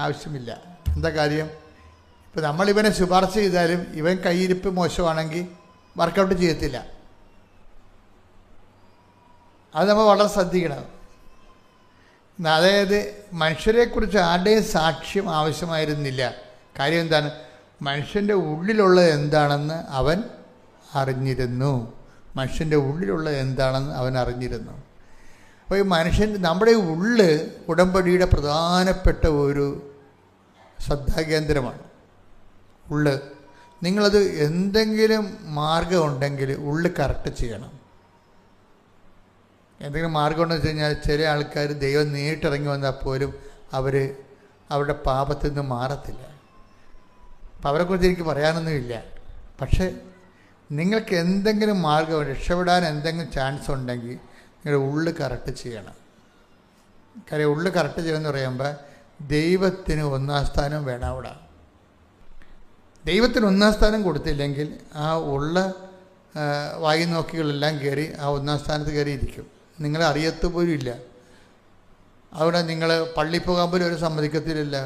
ആവശ്യമില്ല. എന്താ കാര്യം? ഇപ്പം നമ്മളിവനെ ശുപാർശ ചെയ്താലും ഇവൻ കയ്യിരിപ്പ് മോശമാണെങ്കിൽ വർക്കൗട്ട് ചെയ്യത്തില്ല. അത് നമ്മൾ വളരെ ശ്രദ്ധിക്കണം. അതായത് മനുഷ്യരെക്കുറിച്ച് ആരുടെയും സാക്ഷ്യം ആവശ്യമായിരുന്നില്ല. കാര്യം എന്താണ്? മനുഷ്യൻ്റെ ഉള്ളിലുള്ളത് എന്താണെന്ന് അവൻ അറിഞ്ഞിരുന്നു. അപ്പോൾ ഈ നമ്മുടെ ഉള്ള് ഉടമ്പടിയുടെ പ്രധാനപ്പെട്ട ഒരു ശ്രദ്ധാകേന്ദ്രമാണ്. നിങ്ങളത് എന്തെങ്കിലും മാർഗം ഉണ്ടെങ്കിൽ ഉള്ളിൽ കറക്റ്റ് ചെയ്യണം. എന്തെങ്കിലും മാർഗം ഉണ്ടെന്ന് വെച്ച് കഴിഞ്ഞാൽ ചില ആൾക്കാർ ദൈവം നേരിട്ടിറങ്ങി വന്നാൽ പോലും അവരുടെ പാപത്തിൽ നിന്ന് മാറത്തില്ല. അപ്പം അവരെക്കുറിച്ച് എനിക്ക് പറയാനൊന്നുമില്ല. പക്ഷേ നിങ്ങൾക്ക് എന്തെങ്കിലും മാർഗം രക്ഷപ്പെടാൻ എന്തെങ്കിലും ചാൻസ് ഉണ്ടെങ്കിൽ നിങ്ങളുടെ ഉള്ളിൽ കറക്റ്റ് ചെയ്യണം. കാര്യം ഉള്ളിൽ കറക്റ്റ് ചെയ്യണമെന്ന് പറയുമ്പോൾ ദൈവത്തിന് 1-ാം സ്ഥാനം വേണം. അവിടെ ദൈവത്തിന് 1-ാം സ്ഥാനം കൊടുത്തില്ലെങ്കിൽ ആ ഉള്ള വായി നോക്കികളെല്ലാം കയറി ആ 1-ാം സ്ഥാനത്ത് കയറി ഇരിക്കും. നിങ്ങളെ അറിയത്ത് പോലും ഇല്ല. അവിടെ നിങ്ങൾ പള്ളിയിൽ പോകാൻ പോലും ഒരു സമ്മതിക്കത്തിലില്ല.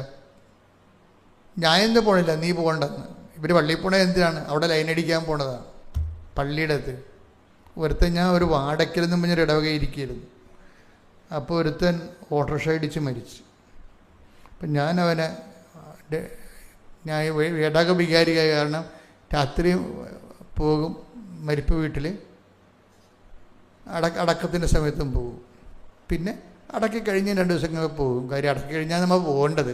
ഞാൻ എന്ത് പോണില്ല, നീ പോകണ്ടെന്ന്. ഇവർ പള്ളിയിൽ പോണത് എന്തിനാണ്? അവിടെ ലൈനടിക്കാൻ പോണതാണ് പള്ളിയുടെ അടുത്ത്. ഞാൻ ഒരു വാടക്കൽ നിന്ന് പറഞ്ഞൊരു ഇടവക ഇരിക്കുകയായിരുന്നു. അപ്പോൾ ഒരുത്തൻ ഓട്ടോറിക്ഷ ഇടിച്ച് മരിച്ചു. അപ്പം ഞാൻ ഇടവക വികാരിയായ കാരണം രാത്രി പോകും, മരിപ്പ് വീട്ടിൽ അടക്കത്തിൻ്റെ സമയത്തും പോകും. പിന്നെ അടക്കി കഴിഞ്ഞ് 2 ദിവസം പോകും. കാര്യം അടക്കി കഴിഞ്ഞാൽ നമ്മൾ പോകേണ്ടത്.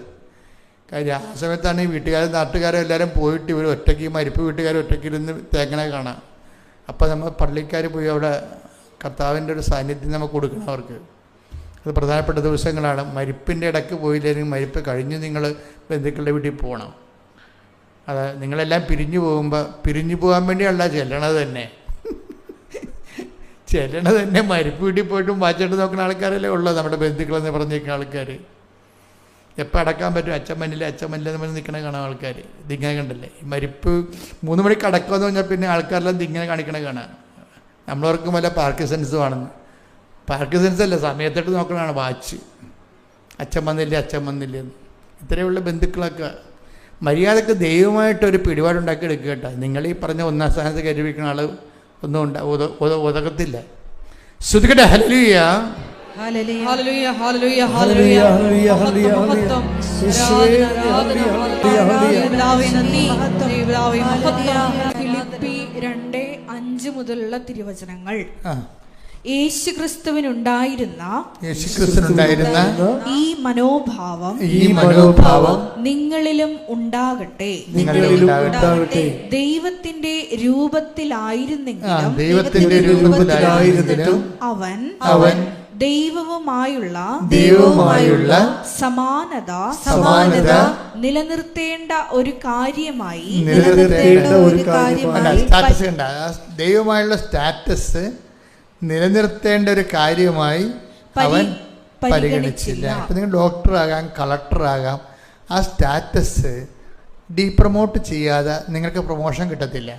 കാര്യം ആ സമയത്താണ് ഈ നാട്ടുകാരും എല്ലാവരും പോയിട്ട് ഇവർ ഒറ്റയ്ക്ക്, മരിപ്പ് വീട്ടുകാർ ഒറ്റയ്ക്കിരുന്ന് തേങ്ങണ കാണാം. അപ്പോൾ നമ്മൾ പള്ളിക്കാർ പോയി അവിടെ കർത്താവിൻ്റെ ഒരു സാന്നിധ്യം നമുക്ക് കൊടുക്കണം അവർക്ക്. അത് പ്രധാനപ്പെട്ട ദിവസങ്ങളാണ്. മരിപ്പിൻ്റെ ഇടയ്ക്ക് പോയില്ലെങ്കിൽ മരിപ്പ് കഴിഞ്ഞ് നിങ്ങൾ ബന്ധുക്കളുടെ വീട്ടിൽ പോകണം. അത് നിങ്ങളെല്ലാം പിരിഞ്ഞു പോകാൻ വേണ്ടിയല്ല ചെല്ലണത് തന്നെ. ചെല്ലണത് തന്നെ മരിപ്പ് വീട്ടിൽ പോയിട്ടും വാച്ചിട്ട് നോക്കുന്ന ആൾക്കാരല്ലേ ഉള്ളത്, നമ്മുടെ ബന്ധുക്കളെന്ന് പറഞ്ഞിരിക്കുന്ന ആൾക്കാർ. എപ്പോൾ അടക്കാൻ പറ്റും, അച്ഛൻ മന്നില്ല എന്ന് പറഞ്ഞ് നിൽക്കണ കാണാം ആൾക്കാർ. ദിങ്ങനെ കണ്ടല്ലേ ഈ മരിപ്പ് 3 മണിക്ക് അടക്കുമെന്ന് പറഞ്ഞാൽ പിന്നെ ആൾക്കാരെല്ലാം ദിങ്ങനെ കാണിക്കണ കാണാം. നമ്മളവർക്കും വല്ല പാർക്കിൻസൺസും ആണെന്ന്. പാർക്കിൻസൺസ് അല്ല, സമയത്തിട്ട് നോക്കണതാണ് വാച്ച്. അച്ഛൻ വന്നില്ലേ എന്ന്. ഇത്രയുള്ള ബന്ധുക്കളൊക്കെ മര്യാദക്ക് ദൈവമായിട്ടൊരു പിടിപാടുണ്ടാക്കി എടുക്കുക കേട്ടോ. നിങ്ങൾ ഈ പറഞ്ഞ 1-ാം സ്ഥാനത്ത് കരുവിക്കുന്ന ആൾ ഒന്നും ഉതകത്തില്ല. ശ്രുതികട്ടെ hallelujah. Hallelujah hallelujah hallelujah hallelujah മഹത്വം ഫിലിപ്പി 2:5 മുതലുള്ള തിരുവചനങ്ങൾ. യേശുക്രിസ്തുവിനുണ്ടായിരുന്ന ഈ മനോഭാവം നിങ്ങളിലും ഉണ്ടാകട്ടെ. ദൈവത്തിന്റെ രൂപത്തിലായിരുന്നെങ്കിലും അവൻ ദൈവവുമായുള്ള സമാനത നിലനിർത്തേണ്ട ഒരു കാര്യമായി ദൈവമായുള്ള സ്റ്റാറ്റസ് നിലനിർത്തേണ്ട ഒരു കാര്യമായി അവൻ പരിഗണിച്ചില്ല. ഇപ്പം നിങ്ങൾ ഡോക്ടറാകാം, കളക്ടറാകാം, ആ സ്റ്റാറ്റസ് ഡീപ്രമോട്ട് ചെയ്യാതെ നിങ്ങൾക്ക് പ്രൊമോഷൻ കിട്ടത്തില്ല.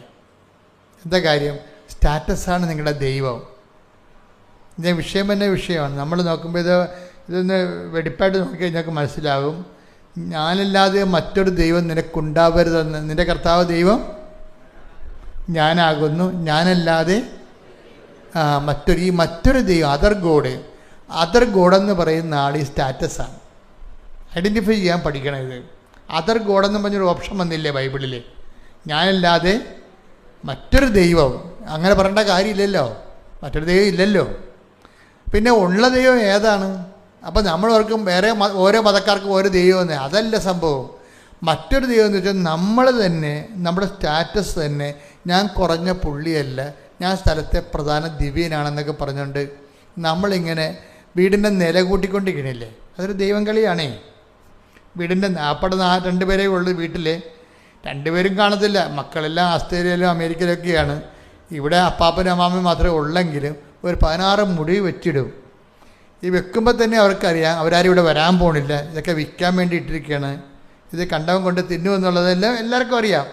എന്താ കാര്യം? സ്റ്റാറ്റസാണ് നിങ്ങളുടെ ദൈവം. ഇതിൻ്റെ വിഷയം തന്നെ വിഷയമാണ്. നമ്മൾ നോക്കുമ്പോൾ ഇതൊന്ന് വെടിപ്പായിട്ട് നോക്കിക്കഴിഞ്ഞാൽ മനസ്സിലാകും. ഞാനല്ലാതെ മറ്റൊരു ദൈവം നിനക്കുണ്ടാവരുതെന്ന്. നിൻ്റെ കർത്താവ് ദൈവം ഞാനാകുന്നു, ഞാനല്ലാതെ മറ്റൊരു ദൈവം, അതർ ഗോഡെന്ന് പറയുന്ന ആൾ ഈ സ്റ്റാറ്റസാണ്. ഐഡൻറ്റിഫൈ ചെയ്യാൻ പഠിക്കണം. ഇത് അതർ ഗോഡെന്ന് പറഞ്ഞൊരു ഓപ്ഷൻ വന്നില്ലേ ബൈബിളിൽ? ഞാനല്ലാതെ മറ്റൊരു ദൈവം, അങ്ങനെ പറയേണ്ട കാര്യമില്ലല്ലോ, മറ്റൊരു ദൈവം ഇല്ലല്ലോ. പിന്നെ ഉള്ള ദൈവം ഏതാണ്? അപ്പോൾ നമ്മൾ ഓർക്കും വേറെ ഓരോ മതക്കാർക്കും ഓരോ ദൈവമെന്ന്. അതല്ല സംഭവം. മറ്റൊരു ദൈവം എന്ന് വെച്ചാൽ നമ്മൾ തന്നെ, നമ്മുടെ സ്റ്റാറ്റസ് തന്നെ, ഞാൻ കുറഞ്ഞ പുള്ളിയല്ല, ഞാൻ സ്ഥലത്തെ പ്രധാന ദിവ്യനാണെന്നൊക്കെ പറഞ്ഞുകൊണ്ട് നമ്മളിങ്ങനെ വീടിൻ്റെ നില കൂട്ടിക്കൊണ്ടിരിക്കണില്ലേ? അതൊരു ദൈവം കളിയാണേ. വീടിൻ്റെ 2 പേരേ ഉള്ളൂ വീട്ടിൽ. 2 പേരും കാണത്തില്ല. മക്കളെല്ലാം ആസ്ട്രേലിയയിലും അമേരിക്കയിലൊക്കെയാണ്. ഇവിടെ അപ്പാപ്പനും അമ്മാമ്മയും മാത്രമേ ഉള്ളെങ്കിലും ഒരു 16 മുടി വെച്ചിടും. ഈ വെക്കുമ്പോൾ തന്നെ അവർക്കറിയാം അവരാരും ഇവിടെ വരാൻ പോണില്ല, ഇതൊക്കെ വിൽക്കാൻ വേണ്ടി ഇട്ടിരിക്കുകയാണ്, ഇത് കണ്ടവൻ കൊണ്ട് തിന്നുമെന്നുള്ളതെല്ലാം എല്ലാവർക്കും അറിയാം.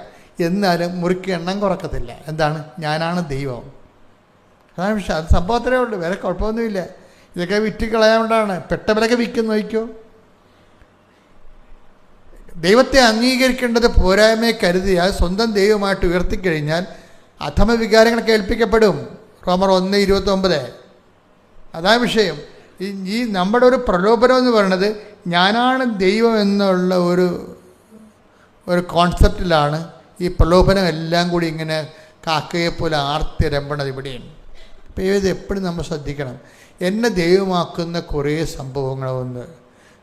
എന്നാലും മുറിക്ക് എണ്ണം കുറക്കത്തില്ല. എന്താണ്? ഞാനാണ് ദൈവം. അതാണ് വിഷയം. അത് സംഭവത്തിലേ ഉള്ളൂ, വേറെ കുഴപ്പമൊന്നുമില്ല. ഇതൊക്കെ വിറ്റ് കളയാകൊണ്ടാണ്. പെട്ടവരൊക്കെ വിൽക്കും. നോക്കിക്കോ. ദൈവത്തെ അംഗീകരിക്കേണ്ടത് പോരായ്മയെ കരുതിയാൽ സ്വന്തം ദൈവമായിട്ട് ഉയർത്തിക്കഴിഞ്ഞാൽ അധമ വികാരങ്ങൾ കേൾപ്പിക്കപ്പെടും. റോമർ 1:29. അതാണ് വിഷയം. ഈ നമ്മുടെ ഒരു പ്രലോഭനം എന്ന് പറയുന്നത് ഞാനാണ് ദൈവം എന്നുള്ള ഒരു കോൺസെപ്റ്റിലാണ് ഈ പ്രലോഭനം എല്ലാം കൂടി ഇങ്ങനെ കാക്കയെപ്പോലെ ആർത്തിരമ്പണത് ഇവിടെയാണ്. അപ്പോൾ ഇത് എപ്പോഴും നമ്മൾ ശ്രദ്ധിക്കണം. എന്നെ ദൈവമാക്കുന്ന കുറേ സംഭവങ്ങളൊന്ന്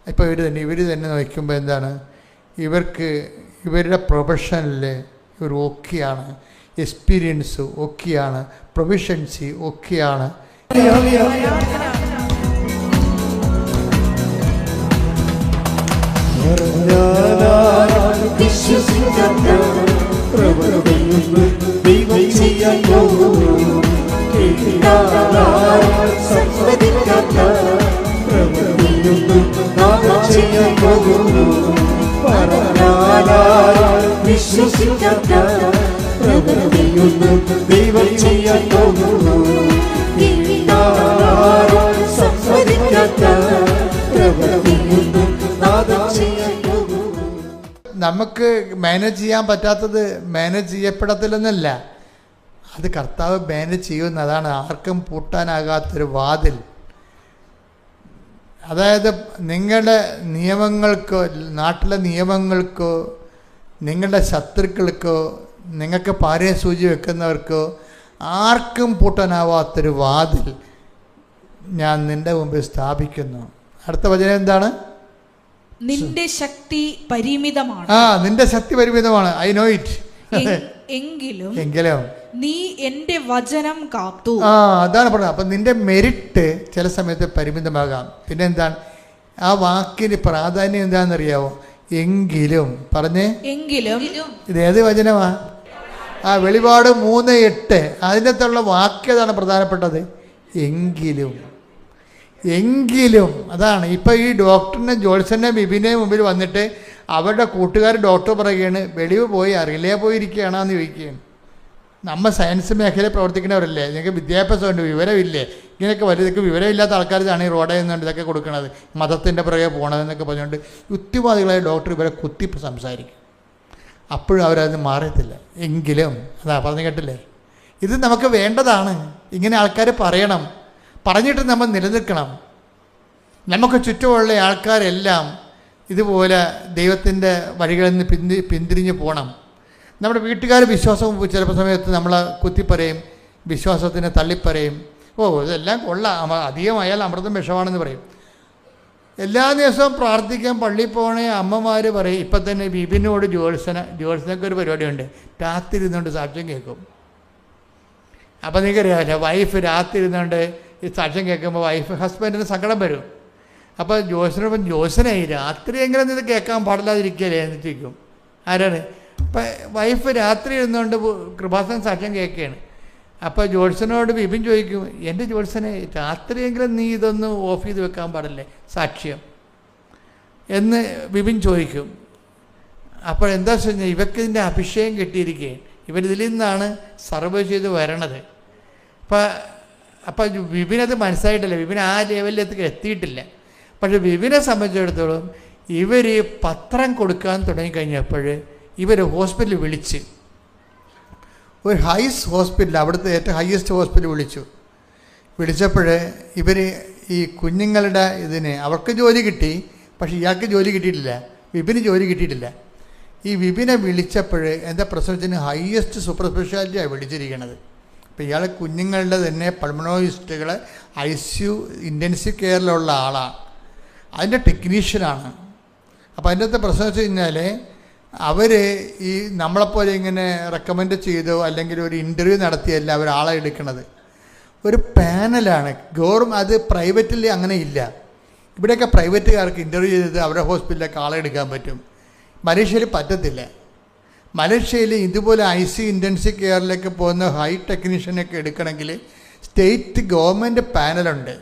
ഇപ്പോൾ ഇവർ തന്നെ നോക്കുമ്പോൾ എന്താണ്, ഇവരുടെ പ്രൊഫഷനിൽ ഇവർ ഓക്കെയാണ്, എക്സ്പീരിയൻസ് ഓക്കെയാണ്, പ്രൊവിഷൻസി ഓക്കെയാണ്. നമുക്ക് മാനേജ് ചെയ്യാൻ പറ്റാത്തത് മാനേജ് ചെയ്യപ്പെടത്തില്ലെന്നല്ല, അത് കർത്താവ് മാനേജ് ചെയ്യുന്നതാണ്. ആർക്കും പൂട്ടാനാകാത്തൊരു വാതിൽ. അതായത് നിങ്ങളുടെ നിയമങ്ങൾക്കോ നാട്ടിലെ നിയമങ്ങൾക്കോ നിങ്ങളുടെ ശത്രുക്കൾക്കോ നിങ്ങൾക്ക് പാരയെ സൂചി വെക്കുന്നവർക്കോ ആർക്കും പൂട്ടാനാവാത്തൊരു വാതിൽ ഞാൻ നിൻ്റെ മുമ്പിൽ സ്ഥാപിക്കുന്നു. അടുത്ത വചനം എന്താണ്? നിന്റെ ശക്തി പരിമിതമാണ്. നിന്റെ ശക്തി പരിമിതമാണ്. I know it. എങ്കിലും നീ എന്റെ വചനം കാത്തു. അതാണ് പറഞ്ഞത്. അപ്പം നിന്റെ മെരിറ്റ് ചില സമയത്ത് പരിമിതമാകാം. പിന്നെ എന്താണ് ആ വാക്കിന് പ്രാധാന്യം എന്താണെന്നറിയാവോ? എങ്കിലും. പറഞ്ഞേ. എങ്കിലും. ഇത് ഏത് വചനമാ? വെളിപാട് 3:8. അതിനകത്തുള്ള വാക്യതാണ് പ്രധാനപ്പെട്ടത്. എങ്കിലും അതാണ് ഇപ്പം ഈ ഡോക്ടറിനെ ജോത്സനെ ബിബിനെ മുമ്പിൽ വന്നിട്ട് അവരുടെ കൂട്ടുകാർ ഡോക്ടർ പറയുകയാണ് വെളിവ് പോയി അറിയില്ലേ പോയിരിക്കുകയാണെന്ന് ചോദിക്കുകയാണ്. നമ്മൾ സയൻസ് മേഖലയിൽ പ്രവർത്തിക്കുന്നവരല്ലേ, നിങ്ങൾക്ക് വിദ്യാഭ്യാസമുണ്ട്, വിവരമില്ലേ, ഇങ്ങനെയൊക്കെ വലുതൊക്കെ വിവരമില്ലാത്ത ആൾക്കാരാണ് ഈ റോഡിൽ നിന്നുകൊണ്ട് ഇതൊക്കെ കൊടുക്കുന്നത്, മതത്തിൻ്റെ പുറകെ പോകണതെന്നൊക്കെ പറഞ്ഞുകൊണ്ട് യുക്തിവാദികളായ ഡോക്ടർ ഇവരെ കുത്തി സംസാരിക്കും. അപ്പോഴും അവരതിന് മാറത്തില്ല. എങ്കിലും അതാ പറഞ്ഞു കേട്ടില്ലേ, ഇത് നമുക്ക് വേണ്ടതാണ്. ഇങ്ങനെ ആൾക്കാർ പറയണം, പറഞ്ഞിട്ട് നമ്മൾ നിലനിൽക്കണം. നമുക്ക് ചുറ്റുമുള്ള ആൾക്കാരെല്ലാം ഇതുപോലെ ദൈവത്തിൻ്റെ വഴികളിൽ നിന്ന് പിന്തിരിഞ്ഞ് പോകണം. നമ്മുടെ വീട്ടുകാർ വിശ്വാസം ചിലപ്പോൾ സമയത്ത് നമ്മളെ കുത്തിപ്പറയും, വിശ്വാസത്തിനെ തള്ളിപ്പറയും. ഇതെല്ലാം കൊള്ളാം, അധികമായാൽ അമൃതം വിഷമാണെന്ന് പറയും. എല്ലാ ദിവസവും പ്രാർത്ഥിക്കാൻ പള്ളിയിൽ പോകണേ അമ്മമാർ പറയും. ഇപ്പം തന്നെ ബിബിനോട് ജോത്സനൊക്കെ ഒരു പരിപാടിയുണ്ട്, രാത്രി ഇരുന്നുകൊണ്ട് സാക്ഷ്യം കേൾക്കും. അപ്പം നിങ്ങൾക്കറിയാമല്ലോ, വൈഫ് രാത്രി ഇരുന്നുകൊണ്ട് ഈ സാക്ഷ്യം കേൾക്കുമ്പോൾ ഹസ്ബൻഡിന് സങ്കടം വരും. അപ്പോൾ ജോത്സനായി രാത്രി എങ്ങനെ ഇത് കേൾക്കാൻ പാടില്ലാതിരിക്കുകയല്ലേ എന്ന് ചോദിക്കും. ആരാണ്? അപ്പം വൈഫ് രാത്രി ഇരുന്നുകൊണ്ട് കൃപാസനം സാക്ഷ്യം കേൾക്കുകയാണ്. അപ്പോൾ ജോത്സനോട് ബിബിൻ ചോദിക്കും, എൻ്റെ ജോത്സനെ രാത്രിയെങ്കിലും നീ ഇതൊന്ന് ഓഫ് ചെയ്ത് വെക്കാൻ പാടില്ലേ സാക്ഷ്യം എന്ന് ബിബിൻ ചോദിക്കും. അപ്പോൾ എന്താ വെച്ചാൽ ഇവർക്ക് ഇതിൻ്റെ അഭിഷേകം കിട്ടിയിരിക്കുകയാണ്, ഇവരിതിൽ നിന്നാണ് സർവേ ചെയ്ത് വരണത്. അപ്പം ബിബിനത് മനസ്സിലായിട്ടില്ല, ബിബിൻ ആ ലെവലിലേക്ക് എത്തിയിട്ടില്ല. പക്ഷെ ബിബിനെ സംബന്ധിച്ചിടത്തോളം ഇവർ പത്രം കൊടുക്കാൻ തുടങ്ങിക്കഴിഞ്ഞപ്പോൾ ഇവർ ഹോസ്പിറ്റലിൽ വിളിച്ച്, ഒരു ഹോസ്പിറ്റൽ, അവിടുത്തെ ഏറ്റവും ഹയസ്റ്റ് ഹോസ്പിറ്റൽ വിളിച്ചപ്പോൾ ഇവർ ഈ കുഞ്ഞുങ്ങളുടെ ഇതിന് അവർക്ക് ജോലി കിട്ടി, പക്ഷേ ഇയാൾക്ക് ജോലി കിട്ടിയിട്ടില്ല, വിപിന് ജോലി കിട്ടിയിട്ടില്ല. ഈ വിപിനെ വിളിച്ചപ്പോൾ എന്താ പ്രശ്നത്തിന് ഹയസ്റ്റ് സൂപ്പർ സ്പെഷ്യാലിറ്റിയാണ് വിളിച്ചിരിക്കുന്നത്. അപ്പോൾ ഇയാൾ കുഞ്ഞുങ്ങളുടെ തന്നെ പൾമണോളജിസ്റ്റുകൾ ICU ഇൻറ്റൻസീവ് കെയറിലുള്ള ആളാണ്, അതിൻ്റെ ടെക്നീഷ്യനാണ്. അപ്പോൾ അതിൻ്റെ അകത്ത് പ്രശ്നം വെച്ച് കഴിഞ്ഞാൽ അവർ ഈ നമ്മളെപ്പോലെ ഇങ്ങനെ റെക്കമെൻഡ് ചെയ്തോ അല്ലെങ്കിൽ ഒരു ഇൻ്റർവ്യൂ നടത്തിയല്ല അവർ ആളെ എടുക്കുന്നത്, ഒരു പാനലാണ്. അത് പ്രൈവറ്റിൽ അങ്ങനെ ഇല്ല. ഇവിടെയൊക്കെ പ്രൈവറ്റുകാർക്ക് ഇൻ്റർവ്യൂ ചെയ്ത് അവരുടെ ഹോസ്പിറ്റലിലൊക്കെ ആളെ എടുക്കാൻ പറ്റും. മലേഷ്യയിൽ പറ്റത്തില്ല. മലേഷ്യയിൽ ഇതുപോലെ ICU ഇൻറ്റൻസീവ് കെയറിലേക്ക് പോകുന്ന ഹൈ ടെക്നീഷ്യനൊക്കെ എടുക്കണമെങ്കിൽ സ്റ്റേറ്റ് ഗവൺമെൻറ് പാനലുണ്ട്,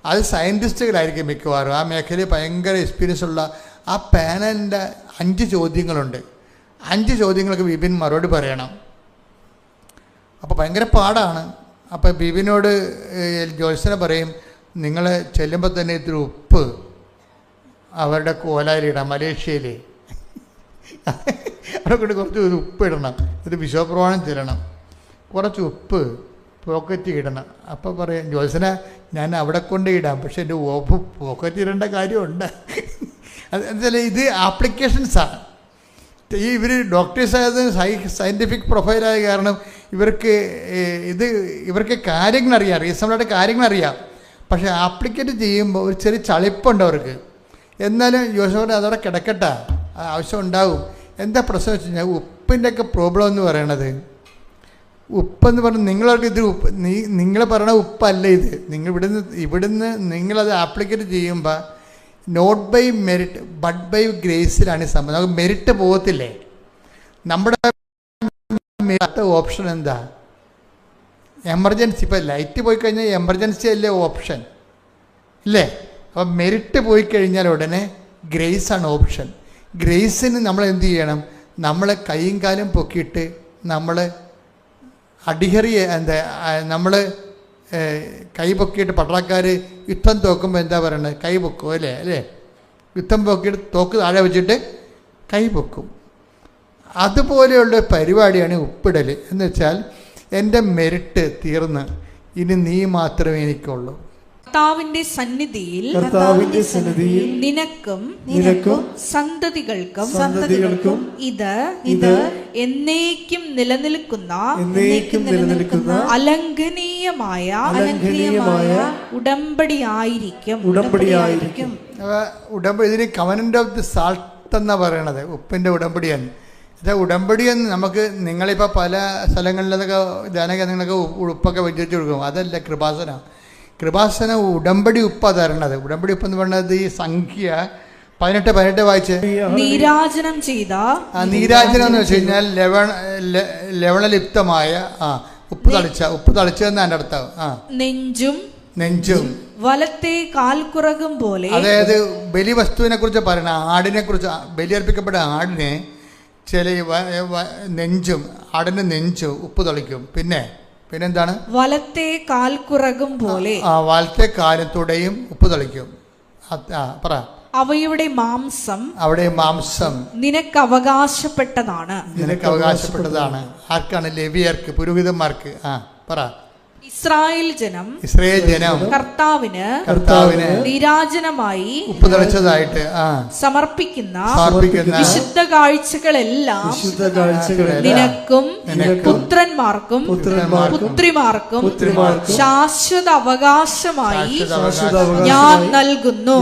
അത് സയൻറ്റിസ്റ്റുകളായിരിക്കും മിക്കവാറും. ആ മേഖലയിൽ ഭയങ്കര എക്സ്പീരിയൻസ് ഉള്ള ആ പാനലിൻ്റെ 5 ചോദ്യങ്ങളുണ്ട്. 5 ചോദ്യങ്ങൾക്ക് ബിബിൻ മറുപടി പറയണം. അപ്പോൾ ഭയങ്കര പാടാണ്. അപ്പോൾ ബിബിനോട് ജോത്സന പറയും, നിങ്ങൾ ചെല്ലുമ്പോൾ തന്നെ ഇത്തിരി ഉപ്പ് അവരുടെ കോലായിലിടാം, മലേഷ്യയിൽ അവിടെ കുറച്ച് ഉപ്പ് ഇടണം, ഒരു വിശ്വപ്രമാണം ചെല്ലണം, കുറച്ച് ഉപ്പ് പോക്കറ്റ് ഇടണം. അപ്പോൾ പറയാം, ജോത്സന ഞാൻ അവിടെ കൊണ്ട് ഇടാം, പക്ഷേ എൻ്റെ പോക്കറ്റ് ഇടേണ്ട കാര്യമുണ്ട്. എന്നുവെച്ചാൽ ഇത് ആപ്ലിക്കേഷൻസാണ്. ഈ ഇവർ ഡോക്ടേഴ്സായത് സയൻറ്റിഫിക് പ്രൊഫൈലായ കാരണം ഇവർക്ക് കാര്യങ്ങളറിയാം, റീസണബിളായിട്ട് കാര്യങ്ങളറിയാം. പക്ഷേ ആപ്ലിക്കേറ്റ് ചെയ്യുമ്പോൾ ഒരു ചെറിയ ചളിപ്പുണ്ട് അവർക്ക്. എന്നാലും ജോസഫ് അതവിടെ കിടക്കട്ടെ, ആവശ്യം ഉണ്ടാവും. എന്താ പ്രശ്നം വെച്ച് കഴിഞ്ഞാൽ ഉപ്പിൻ്റെയൊക്കെ പ്രോബ്ലം എന്ന് പറയണത്, ഉപ്പെന്ന് പറഞ്ഞാൽ നിങ്ങളൊക്കെ ഇത് നിങ്ങൾ പറയണ ഉപ്പല്ല ഇത്. നിങ്ങൾ ഇവിടുന്ന് നിങ്ങളത് ആപ്ലിക്കേറ്റ് ചെയ്യുമ്പോൾ not by merit but by ഗ്രേസിലാണ് ഈ സംഭവം. നമുക്ക് മെറിറ്റ് പോകത്തില്ലേ. നമ്മുടെ ഓപ്ഷൻ എന്താ? എമർജൻസി. ഇപ്പോൾ ലൈറ്റ് പോയി കഴിഞ്ഞാൽ എമർജൻസി അല്ലേ ഓപ്ഷൻ ഇല്ലേ? അപ്പോൾ മെറിറ്റ് പോയി കഴിഞ്ഞാൽ ഉടനെ ഗ്രേസാണ് ഓപ്ഷൻ. ഗ്രേസിന് നമ്മൾ എന്ത് ചെയ്യണം? നമ്മൾ കൈയും കാലും പൊക്കിയിട്ട് നമ്മൾ നമ്മൾ കൈ പൊക്കിയിട്ട് പട്ടാളക്കാർ യുദ്ധം തോക്കുമ്പോൾ എന്താ പറയണത്? കൈ പൊക്കും അല്ലേ? യുദ്ധം പൊക്കിയിട്ട് തോക്ക് താഴെ വെച്ചിട്ട് കൈ പൊക്കും. അതുപോലെയുള്ള പരിപാടിയാണ് ഉപ്പിടൽ. എന്ന് വെച്ചാൽ എൻ്റെ മെറിറ്റ് തീർന്ന് ഇനി നീ മാത്രമേ എനിക്കുള്ളൂ. കർത്താവിന്റെ സന്നിധിയിൽ നിനക്കും സന്തതികൾക്കും ഇത് എന്നേക്കും നിലനിൽക്കുന്ന അലംഘനീയമായ ഉടമ്പടിയായിരിക്കും. ഇതിന് കവനന്റ് ഓഫ് ദി സാൾട്ട് എന്നാ പറയണത്, ഉപ്പിൻ്റെ ഉടമ്പടിയാണ്. ഉടമ്പടിയെന്ന് നമുക്ക് നിങ്ങളിപ്പോൾ പല സ്ഥലങ്ങളിലൊക്കെ ധ്യാനകേന്ദ്രങ്ങളൊക്കെ ഉപ്പൊക്കെ വെച്ചിട്ട് കൊടുക്കും. അതല്ല കൃപാസന ഉടമ്പടി ഉപ്പ തരണത്. ഉടമ്പടി ഉപ്പ് എന്ന് പറയുന്നത് ഈ സംഖ്യ 18 വായിച്ച് നീരാജനം ചെയ്ത നീരാജനം എന്ന് വെച്ച് കഴിഞ്ഞാൽ ലവണലിപ്തമായ ഉപ്പ് തളിച്ചതെന്ന് എൻ്റെ അർത്ഥം. നെഞ്ചും വലത്തെ കാൽക്കുറകും പോലെ. അതായത് ബലിവസ്തുവിനെ കുറിച്ച് പറയണ, ആടിനെ കുറിച്ച്, ബലിയർപ്പിക്കപ്പെട്ട ആടിനെ നെഞ്ചും, ആടിന്റെ നെഞ്ചും ഉപ്പ് തളിക്കും. പിന്നെന്താണ്? വലത്തെ കാൽക്കുറകും പോലെ. വലത്തെ കാലത്തുടെയും ഉപ്പ് തളിക്കും. പറ. അവയുടെ മാംസം നിനക്ക് അവകാശപ്പെട്ടതാണ്. ആർക്കാണ്? ലേവിയർക്ക്, പുരോഹിതന്മാർക്ക്. പറ. ഇസ്രായേൽ ജനം കർത്താവിന് നീരാജനമായി ഉപ്പ് തളിച്ചതായിട്ട് സമർപ്പിക്കുന്ന വിശുദ്ധ കാഴ്ചകളെല്ലാം നിനക്കും പുത്രന്മാർക്കും പുത്രിമാർക്കും ശാശ്വത അവകാശമായി ഞാൻ നൽകുന്നു.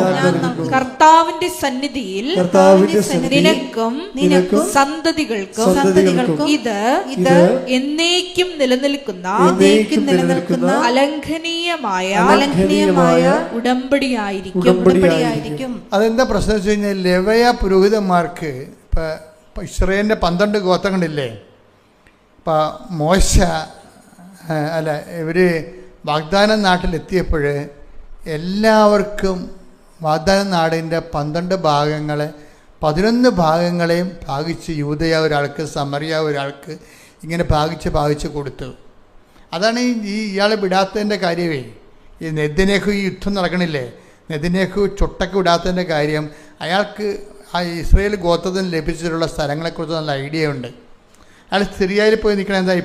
കർത്താവിന്റെ സന്നിധിയിൽ നിനക്കും സന്തതികൾക്കും ഇത് എന്നേക്കും നിലനിൽക്കുന്ന അലംഘനീയമായ ഉടമ്പടിയായിരിക്കും. അതെന്താ പ്രശ്നം വെച്ച് കഴിഞ്ഞാൽ, ലേവ്യ പുരോഹിതന്മാർക്ക് ഇപ്പൊ ഇസ്രായേലിന്റെ 12 ഗോത്രങ്ങളില്ലേ, ഇപ്പൊ മോശ ഇവര് വാഗ്ദാന നാട്ടിലെത്തിയപ്പോൾ എല്ലാവർക്കും വാഗ്ദാന നാടിൻ്റെ 12 ഭാഗങ്ങളെ 11 ഭാഗങ്ങളെയും ഭാഗിച്ച് യൂദയ ഒരാൾക്ക്, സമറിയ ഒരാൾക്ക്, ഇങ്ങനെ ഭാഗിച്ച് കൊടുത്തു. അതാണ് ഇയാളെ വിടാത്തതിൻ്റെ കാര്യമേ. ഈ നെഥന്യാഹു ഈ യുദ്ധം നടക്കണില്ലേ, നെഥന്യാഹു ചൊട്ടക്ക് വിടാത്തതിൻ്റെ കാര്യം അയാൾക്ക് ആ ഇസ്രായേൽ ഗോത്രത്തിന് ലഭിച്ചിട്ടുള്ള സ്ഥലങ്ങളെക്കുറിച്ച് നല്ല ഐഡിയ ഉണ്ട്. അയാൾ സിറിയയിൽ പോയി നിൽക്കണ എന്താ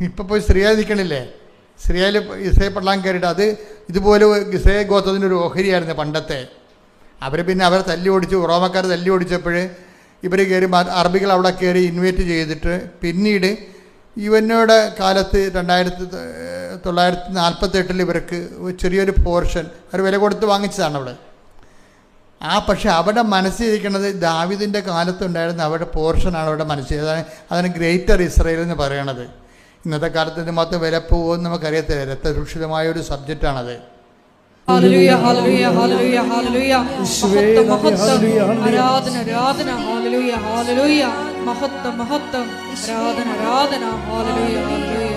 ഇപ്പം പോയി സിറിയയിൽ നിൽക്കണില്ലേ? സിറിയയിൽ ഇസ്രായേൽ പള്ളാൻ കയറിയിട്ട് അത് ഇതുപോലെ ഇസ്രായേൽ ഗോത്രത്തിൻ്റെ ഒരു ഓഹരിയായിരുന്നു പണ്ടത്തെ. അവരെ തല്ലി ഓടിച്ചു, റോമക്കാർ തല്ലി ഓടിച്ചപ്പോൾ ഇവർ കയറി, അറബികൾ അവിടെ കയറി ഇൻവൈറ്റ് ചെയ്തിട്ട് പിന്നീട് ഇവനോട് കാലത്ത് 1948 ഇവർക്ക് ചെറിയൊരു പോർഷൻ അവർ വില കൊടുത്ത് വാങ്ങിച്ചതാണ് അവിടെ. പക്ഷേ അവിടെ മനസ്സിലിരിക്കുന്നത് ദാവീദിൻ്റെ കാലത്തുണ്ടായിരുന്ന അവരുടെ പോർഷനാണ് അവിടെ മനസ്സിൽ. അതാണ് ഗ്രേറ്റർ ഇസ്രായേൽ എന്ന് പറയണത്. ഇന്നത്തെ കാലത്ത് ഇത് മൊത്തം വില പോകുമെന്ന് നമുക്കറിയത്തില്ല. രക്തരൂക്ഷിതമായ ഒരു സബ്ജക്റ്റാണത്. ഹല്ലേലൂയ ഹല്ലേലൂയ ഹല്ലേലൂയ ഹല്ലേലൂയ മഹത്വം മഹത്വം ആരാധന ആരാധന ഹല്ലേലൂയ ഹല്ലേലൂയ മഹത്വം മഹത്വം ആരാധന ആരാധന hallelujah hallelujah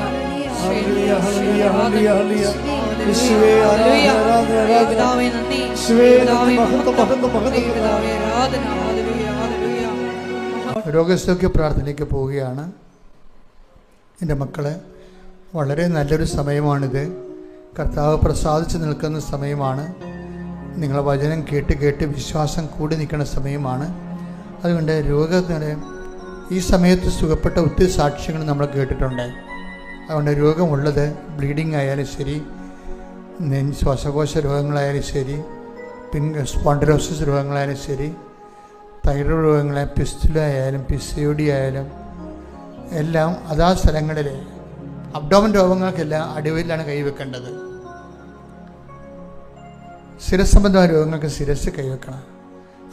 hallelujah hallelujah hallelujah യേശുവേ ആരാധന പിതാവേ നന്ദി പിതാവേ മഹത്വം പിതാവേ ആരാധന ഹല്ലേലൂയ ഹല്ലേലൂയ. രോഗസൗഖ്യ പ്രാർത്ഥനയ്ക്ക് പോവുകയാണ് എൻ്റെ മക്കളെ. വളരെ നല്ലൊരു സമയമാണിത്. കർത്താവ് പ്രസാദിച്ച് നിൽക്കുന്ന സമയമാണ്. നിങ്ങളെ വചനം കേട്ട് വിശ്വാസം കൂടി നിൽക്കുന്ന സമയമാണ്. അതുകൊണ്ട് രോഗത്തിന് ഈ സമയത്ത് സുഖപ്പെട്ട ഒത്തിരി സാക്ഷ്യങ്ങൾ നമ്മൾ കേട്ടിട്ടുണ്ട്. അതുകൊണ്ട് രോഗമുള്ളത് ബ്ലീഡിങ് ആയാലും ശരി, ശ്വാസകോശ രോഗങ്ങളായാലും ശരി, സ്പോണ്ടിലോസിസ് രോഗങ്ങളായാലും ശരി, തൈറോയ്ഡ് രോഗങ്ങളായാലും പിസ്റ്റുല ആയാലും PCOD ആയാലും എല്ലാം അതാ സ്ഥലങ്ങളിൽ അബ്ഡോമൻ രോഗങ്ങൾക്കെല്ലാം അടിവയിലാണ് കൈവെക്കേണ്ടത്. ശിരസ് സംബന്ധമായ രോഗങ്ങൾക്ക് ശിരസ് കൈവെക്കണം.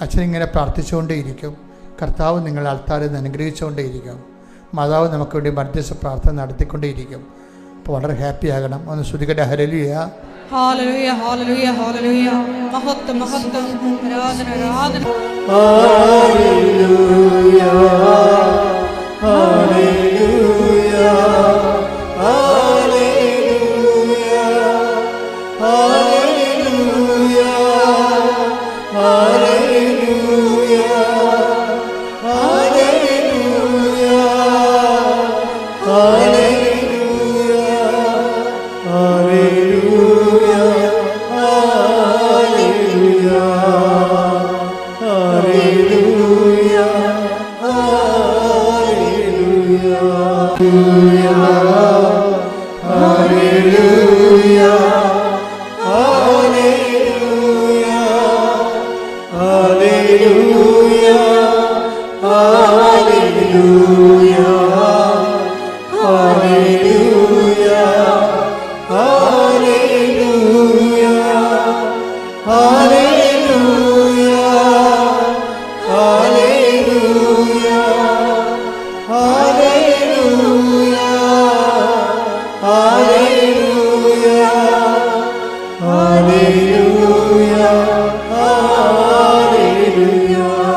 അച്ഛൻ ഇങ്ങനെ പ്രാർത്ഥിച്ചുകൊണ്ടേയിരിക്കും. കർത്താവ് നിങ്ങളെ അൾത്താരിൽ അനുഗ്രഹിച്ചുകൊണ്ടേയിരിക്കും. മാതാവ് നമുക്ക് വേണ്ടി മധ്യസ്ഥ പ്രാർത്ഥന നടത്തിക്കൊണ്ടേയിരിക്കും. അപ്പോൾ വളരെ ഹാപ്പി ആകണം. ഒന്ന് ശ്രുതിക്കട്ടെ. ഹല്ലേലൂയ ഹല്ലേലൂയ ഹല്ലേലൂയ ഹല്ലേലൂയ മഹത്വം മഹത്വം ആരാധന ആരാധന hallelujah hallelujah hallelujah hallelujah hallelujah hallelujah hallelujah hallelujah hallelujah Hallelujah, hallelujah.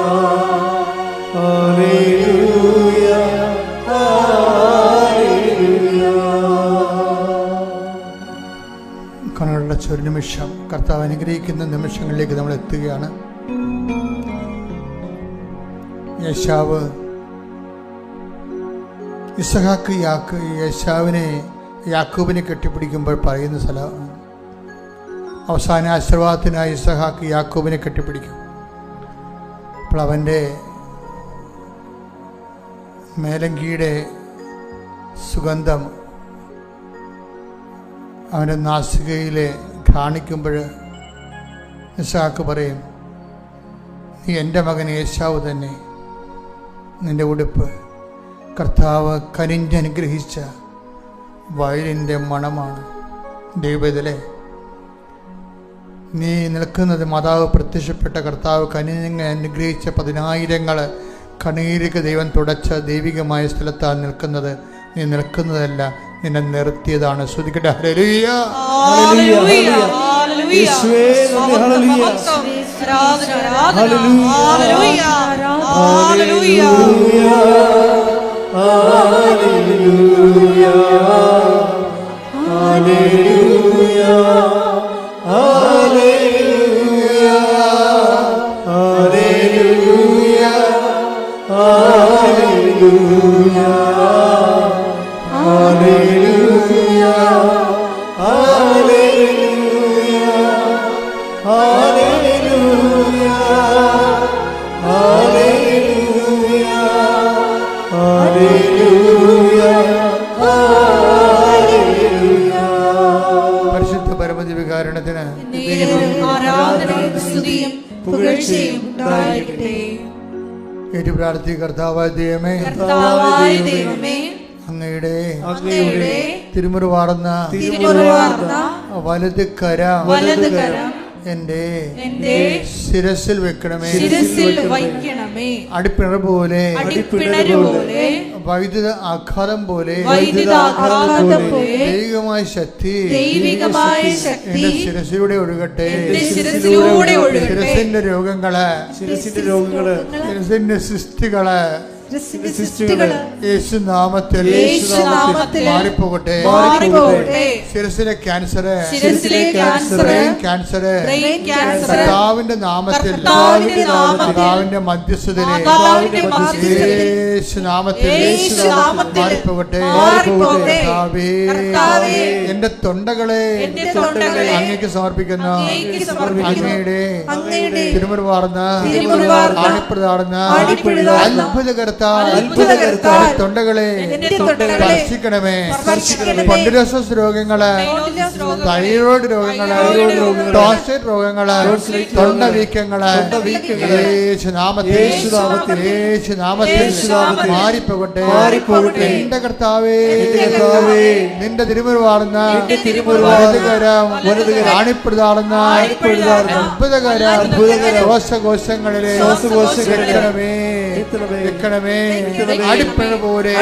കർത്താവ് അനുഗ്രഹിക്കുന്ന നിമിഷങ്ങളിലേക്ക് നമ്മൾ എത്തുകയാണ്. യേശാവ് ഇസഹാക്ക് യേശാവിനെ യാക്കോബിനെ കെട്ടിപ്പിടിക്കുമ്പോൾ പറയുന്ന സ്ഥലം, അവസാന ആശീർവാദത്തിനായി ഇസഹാക്ക് യാക്കോബിനെ കെട്ടിപ്പിടിക്കും. അപ്പോൾ അവൻ്റെ മേലങ്കിയുടെ സുഗന്ധം അവൻ്റെ നാസികയിലെ ഘ്രാണിക്കുമ്പോൾ ഇസഹാക്ക് പറയും, നീ എൻ്റെ മകൻ യേശാവ് തന്നെ, നിൻ്റെ ഉടുപ്പ് കർത്താവ് കനിഞ്ഞനുഗ്രഹിച്ച വയലിൻ്റെ മണമാണ്. ദൈവത്തിലെ നീ നിൽക്കുന്നത്, മാതാവ് പ്രത്യക്ഷപ്പെട്ട കർത്താവ് കനിഞ്ഞ് അനുഗ്രഹിച്ച 10,000 കണ്ണീരിക്ക് ദൈവം തുടച്ച ദൈവികമായ സ്ഥലത്താണ് നിൽക്കുന്നത്. നീ നിൽക്കുന്നതല്ല, നിന്നെ നിർത്തിയതാണ്. ശ്രുതിക്കട്ടെ. ഹല്ലേലൂയ, ഹല്ലേലൂയ, യേശുവേ നന്ദി, hallelujah, hallelujah, hallelujah, hallelujah, hallelujah, hallelujah, hallelujah, hallelujah, hallelujah, hallelujah, hallelujah, hallelujah, hallelujah, hallelujah. പരിശുദ്ധ പരമദിവ്യകാരുണ്യത്തിന് ആരാധനയും സ്തുതിയും പുകഴ്ചയും ഉണ്ടായിരിക്കട്ടെ. ഏറ്റു പ്രാർത്ഥി. കർത്താവായ ദൈവമേ, കർത്താവായ ദൈവമേ, അങ്ങയുടെ അങ്ങയുടെ തിരുമുറിവാർന്ന തിരുമുറിവാർന്ന വലത് കരം എൻ്റെ ശിരസിൽ വെക്കണമേ. ശിരസിൽ വയ്ക്കണമേ. അടിപ്പിണർ പോലെ, അടിപ്പിണര് പോലെ, വൈദ്യുത ആഘാതം പോലെ, വൈദ്യുതാഘാതം പോലെ ദൈവികമായ ശക്തി ദൈവികമായ ശക്തി എന്റെ ശിരസിലൂടെ ഒഴുകട്ടെ. എന്റെ ശിരസിലൂടെ ഒഴുകട്ടെ. ശിരസിന്റെ രോഗങ്ങള്, ശിരസിന്റെ രോഗങ്ങള്, ശിരസിന്റെ സൃഷ്ടികള് സൃഷ്ടികള് യേശുനാമത്തിൽ മാറിപ്പോകട്ടെ. ശിരസിലെ ക്യാൻസർ, കർത്താവിന്റെ നാമത്തിൽ, കർത്താവിന്റെ മധ്യസ്ഥതയിലെ യേശുനാമത്തിൽ മാറിപ്പോകട്ടെ. കർത്താവേ, എന്റെ തൊണ്ടകളെ അങ്ങേക്ക് സമർപ്പിക്കുന്നു. അങ്ങയുടെ തിരുമുറിവാർന്ന ആണിപ്രതാടുന്ന അത്ഭുതകർത്ത തൊണ്ടകളെ സ്പർശിക്കണമേ. സ്പോണ്ടിലോസിസ് രോഗങ്ങള്, തൈറോയ്ഡ് രോഗങ്ങള്, ടോൺസിൽ രോഗങ്ങള്, തൊണ്ട വീക്കങ്ങള് യേശുനാമത്തിൽ മാറിപ്പോകട്ടെ. എന്റെ കർത്താവേ, നിന്റെ തിരുമുറിവാർന്ന ആണിപ്രതാടുന്ന അത്ഭുതകരം ശ്വാസകോശങ്ങളിലെ വെക്കണമേ. അടിപ്പിണർ പോലെ,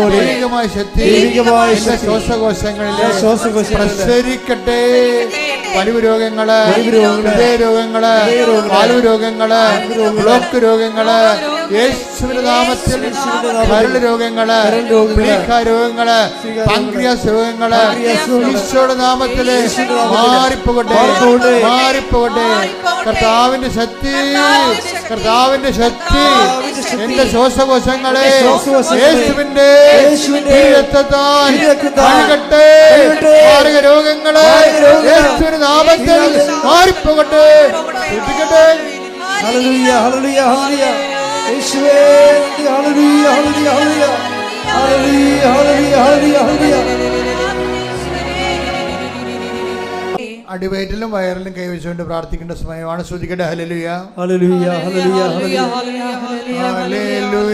ദൈവികമായ ശക്തി ശ്വാസകോശങ്ങളിലെ പ്രസരിക്കട്ടെ. വലിവ് രോഗങ്ങള്, ഹൃദയ രോഗങ്ങള്, വാൽവ് രോഗങ്ങള്, ബ്ലോക്ക് രോഗങ്ങള് യേശുവിന്റെ നാമത്തിൽ, കരൾ രോഗങ്ങള്, പ്ലീക്ക രോഗങ്ങള്, പാൻക്രിയാസ് രോഗങ്ങള് ഈശോയുടെ നാമത്തില് മാറിപ്പോകട്ടെ, മാറിപ്പോകട്ടെ. കർത്താവിന്റെ ശക്തി, കർത്താവിന്റെ ശക്തി എന്റെ ശ്വാസകോശങ്ങളെ യേശുവിന്റെ രക്തത്താൽ കഴുകട്ടെ. മാരക രോഗങ്ങള് യേശുവിന്റെ നാമത്തിൽ മാറിപ്പോകട്ടെ. ഹല്ലേലൂയ, ഹല്ലേലൂയ, ഹല്ലേലൂയ, യേശുവേ hallelujah, hallelujah, hallelujah, hallelujah, hallelujah, hallelujah. അടിവയറ്റിലും വയറിലും കൈവച്ചുകൊണ്ട് പ്രാർത്ഥിക്കേണ്ട സമയമാണ്. ശ്രദ്ധിക്കട്ടെ. Hallelujah, hallelujah, hallelujah, hallelujah, hallelujah,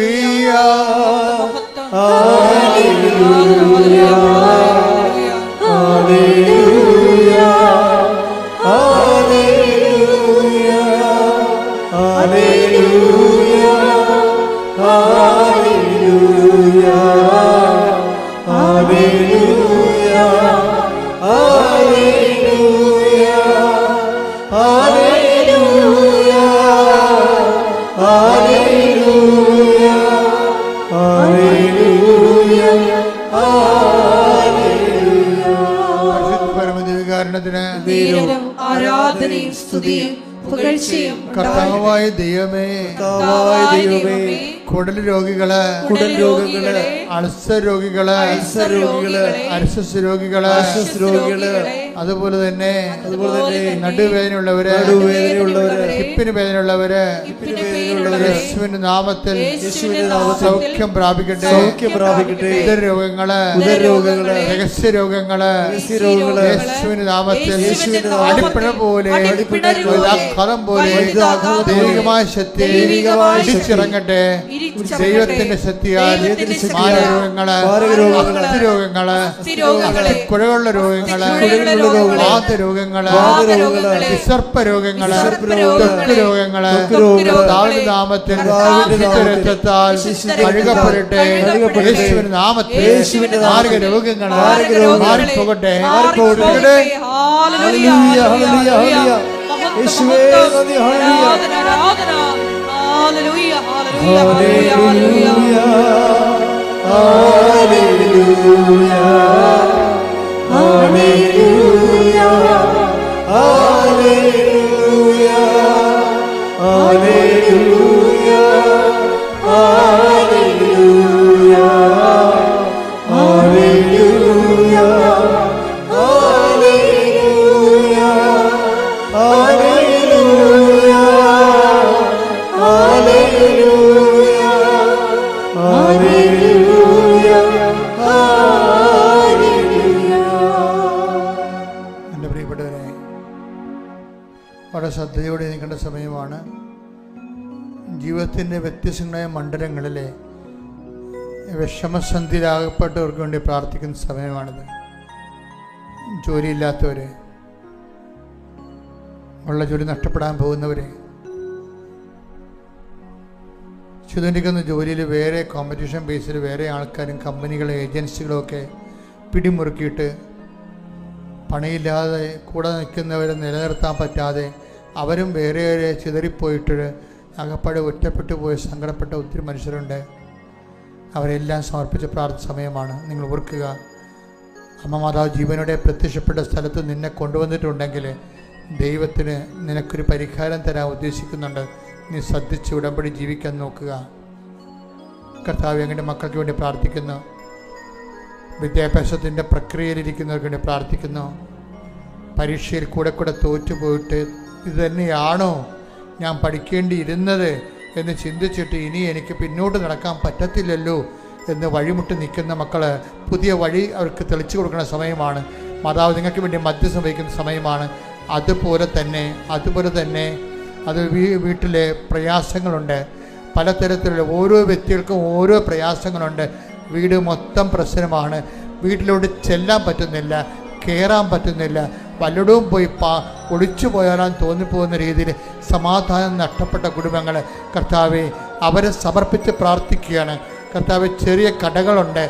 വീഴ്ചയും കർത്താവായ ദൈവമേ, കർത്താവായ ദൈവമേ, കുടൽ രോഗികള്, കുടൽ രോഗികള്, അൾസർ രോഗികള്, അൾസർ രോഗികള്, അർശസ് രോഗികള്, അർശസ് രോഗികള്, അതുപോലെ തന്നെ നടുവേദനയുള്ളവര്, നടുവേദനയുള്ളവര്, ഹിപ്പിന് വേദനയുള്ളവര്, യേശുവിന്റെ നാമത്തിൽ സൗഖ്യം പ്രാപിക്കട്ടെ, സൗഖ്യം പ്രാപിക്കട്ടെ. ഉദരരോഗങ്ങള്, ഉദരരോഗങ്ങള്, രഹസ്യ രോഗങ്ങള്, രഹസ്യരോഗങ്ങള്, യേശുവിന്റെ നാമത്തിൽ യേശുവിന്റെ അടിപ്പിണ പോലെ, ആഘാതം പോലെ ദൈവികമായ ശക്തി ഇടിച്ചിറങ്ങട്ടെ. ദൈവത്തിന്റെ ശക്തിയാൽ മാരകരോഗങ്ങള്, അസ്ഥിരോഗങ്ങള്, കുഴകളുള്ള രോഗങ്ങള്, വാതരോഗങ്ങള്, വിസർപ്പ രോഗങ്ങള്, ത്വക്ക് രോഗങ്ങള് ദാവീദിന്റെ നാമത്തിൽ രക്തത്താൽ കഴുകപ്പെടട്ടെ. യേശുവിന്റെ നാമത്തിൽ മാരക രോഗങ്ങൾ മാറിപ്പോകട്ടെ. Hallelujah, hallelujah, hallelujah. യേശുവേ നന്ദി. Hallelujah, hallelujah, hallelujah, hallelujah, hallelujah, hallelujah, hallelujah, hallelujah, hallelujah, hallelujah, hallelujah, hallelujah, hallelujah. എൻ്റെ പ്രിയപ്പെട്ടവരെ, വളരെ ശ്രദ്ധയോടെ നിൽക്കേണ്ട സമയമാണ്. ജീവിതത്തിൻ്റെ വ്യത്യസ്തങ്ങളായ മണ്ഡലങ്ങളിലെ വിഷമസന്ധിയിലാകപ്പെട്ടവർക്ക് വേണ്ടി പ്രാർത്ഥിക്കുന്ന സമയമാണിത്. ജോലിയില്ലാത്തവർ, ഉള്ള ജോലി നഷ്ടപ്പെടാൻ പോകുന്നവർ, ചുരുങ്ങിക്കുന്ന ജോലിയിൽ വേറെ കോമ്പറ്റീഷൻ ബേസിൽ വേറെ ആൾക്കാരും കമ്പനികളും ഏജൻസികളും ഒക്കെ പിടിമുറുക്കിയിട്ട് പണിയില്ലാതെ കൂടെ നിൽക്കുന്നവരെ നിലനിർത്താൻ പറ്റാതെ അവരും വേറെ വേറെ ചിതറിപ്പോയിട്ട് അകപ്പാടെ ഒറ്റപ്പെട്ടു പോയി സങ്കടപ്പെട്ട ഒത്തിരി മനുഷ്യരുണ്ട്. അവരെല്ലാം സമർപ്പിച്ച പ്രാർത്ഥന സമയമാണ്. നിങ്ങൾ ഓർക്കുക, അമ്മ മാതാവ് ജീവനോടെ പ്രത്യക്ഷപ്പെട്ട സ്ഥലത്ത് നിന്നെ കൊണ്ടുവന്നിട്ടുണ്ടെങ്കിൽ ദൈവത്തിന് നിനക്കൊരു പരിഹാരം തരാൻ ഉദ്ദേശിക്കുന്നുണ്ട്. നീ ശ്രദ്ധിച്ച് ഉടമ്പടി ജീവിക്കാൻ നോക്കുക. കർത്താവ് അങ്ങനെ മക്കൾക്ക് വേണ്ടി പ്രാർത്ഥിക്കുന്നു. വിദ്യാഭ്യാസത്തിൻ്റെ പ്രക്രിയയിലിരിക്കുന്നവർക്ക് വേണ്ടി പ്രാർത്ഥിക്കുന്നു. പരീക്ഷയിൽ കൂടെ തോറ്റുപോയിട്ട് ഇത് തന്നെയാണോ ഞാൻ പഠിക്കേണ്ടിയിരുന്നത് എന്ന് ചിന്തിച്ചിട്ട് ഇനി എനിക്ക് പിന്നോട്ട് നടക്കാൻ പറ്റത്തില്ലല്ലോ എന്ന് വഴിമുട്ടി നിൽക്കുന്ന മക്കൾ, പുതിയ വഴി അവർക്ക് തെളിച്ചു കൊടുക്കുന്ന സമയമാണ്. മാതാവ് നിങ്ങൾക്ക് വേണ്ടി മധ്യസ്ഥം വഹിക്കുന്ന സമയമാണ്. അതുപോലെ തന്നെ അത് വീട്ടിലെ പ്രയാസങ്ങളുണ്ട്. പലതരത്തിലുള്ള ഓരോ വ്യക്തികൾക്കും ഓരോ പ്രയാസങ്ങളുണ്ട്. വീട് മൊത്തം പ്രശ്നമാണ്. വീട്ടിലോട്ട് ചെല്ലാൻ പറ്റുന്നില്ല, കയറാൻ പറ്റുന്നില്ല, വല്ലയിടവും പോയി ഒളിച്ചു പോയാലാൻ തോന്നിപ്പോകുന്ന രീതിയിൽ സമാധാനം നഷ്ടപ്പെട്ട കുടുംബങ്ങൾ, കർത്താവെ അവരെ സമർപ്പിച്ച് പ്രാർത്ഥിക്കുകയാണ്. കർത്താവെ, ചെറിയ കടകളുണ്ട്,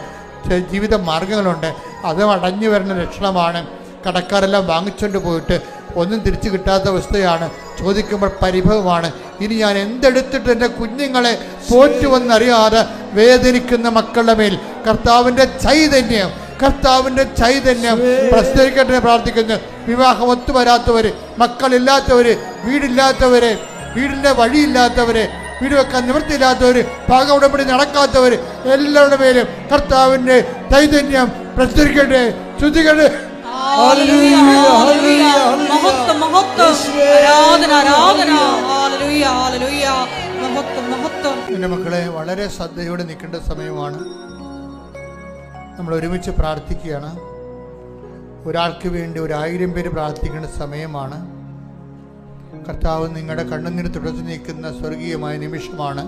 ജീവിത മാർഗങ്ങളുണ്ട്, അത് അടഞ്ഞു വരുന്ന ലക്ഷണമാണ്. കടക്കാരെല്ലാം വാങ്ങിച്ചുകൊണ്ട് പോയിട്ട് ഒന്നും തിരിച്ചു കിട്ടാത്ത അവസ്ഥയാണ്. ചോദിക്കുമ്പോൾ പരിഭവമാണ്. ഇനി ഞാൻ എന്തെടുത്തിട്ട് എൻ്റെ കുഞ്ഞുങ്ങളെ പോറ്റുവെന്നറിയാതെ വേദനിക്കുന്ന മക്കളുടെ മേൽ കർത്താവിൻ്റെ ചൈതന്യം പ്രസ്തരിക്കട്ടെ പ്രാർത്ഥിക്കുന്നു. വിവാഹം ഒത്തുവരാത്തവര്, മക്കളില്ലാത്തവര്, വീടിൻ്റെ വഴിയില്ലാത്തവര്, വീട് വെക്കാൻ നിവൃത്തിയില്ലാത്തവര്, പാക ഉടമ്പടി നടക്കാത്തവര്, എല്ലാവരുടെ മേലും കർത്താവിൻ്റെ ചൈതന്യം പ്രസ്തരിക്കട്ടെ. ശ്രുതികട്ടെ. എൻ്റെ മക്കളെ, വളരെ ശ്രദ്ധയോടെ നിൽക്കേണ്ട സമയമാണ്. നമ്മൾ ഒരുമിച്ച് പ്രാർത്ഥിക്കുകയാണ്. ഒരാൾക്ക് വേണ്ടി 1000 പേര് പ്രാർത്ഥിക്കേണ്ട സമയമാണ്. കർത്താവ് നിങ്ങളുടെ കണ്ണുനീര് തുടച്ചു നീക്കുന്ന സ്വർഗീയമായ നിമിഷമാണ്.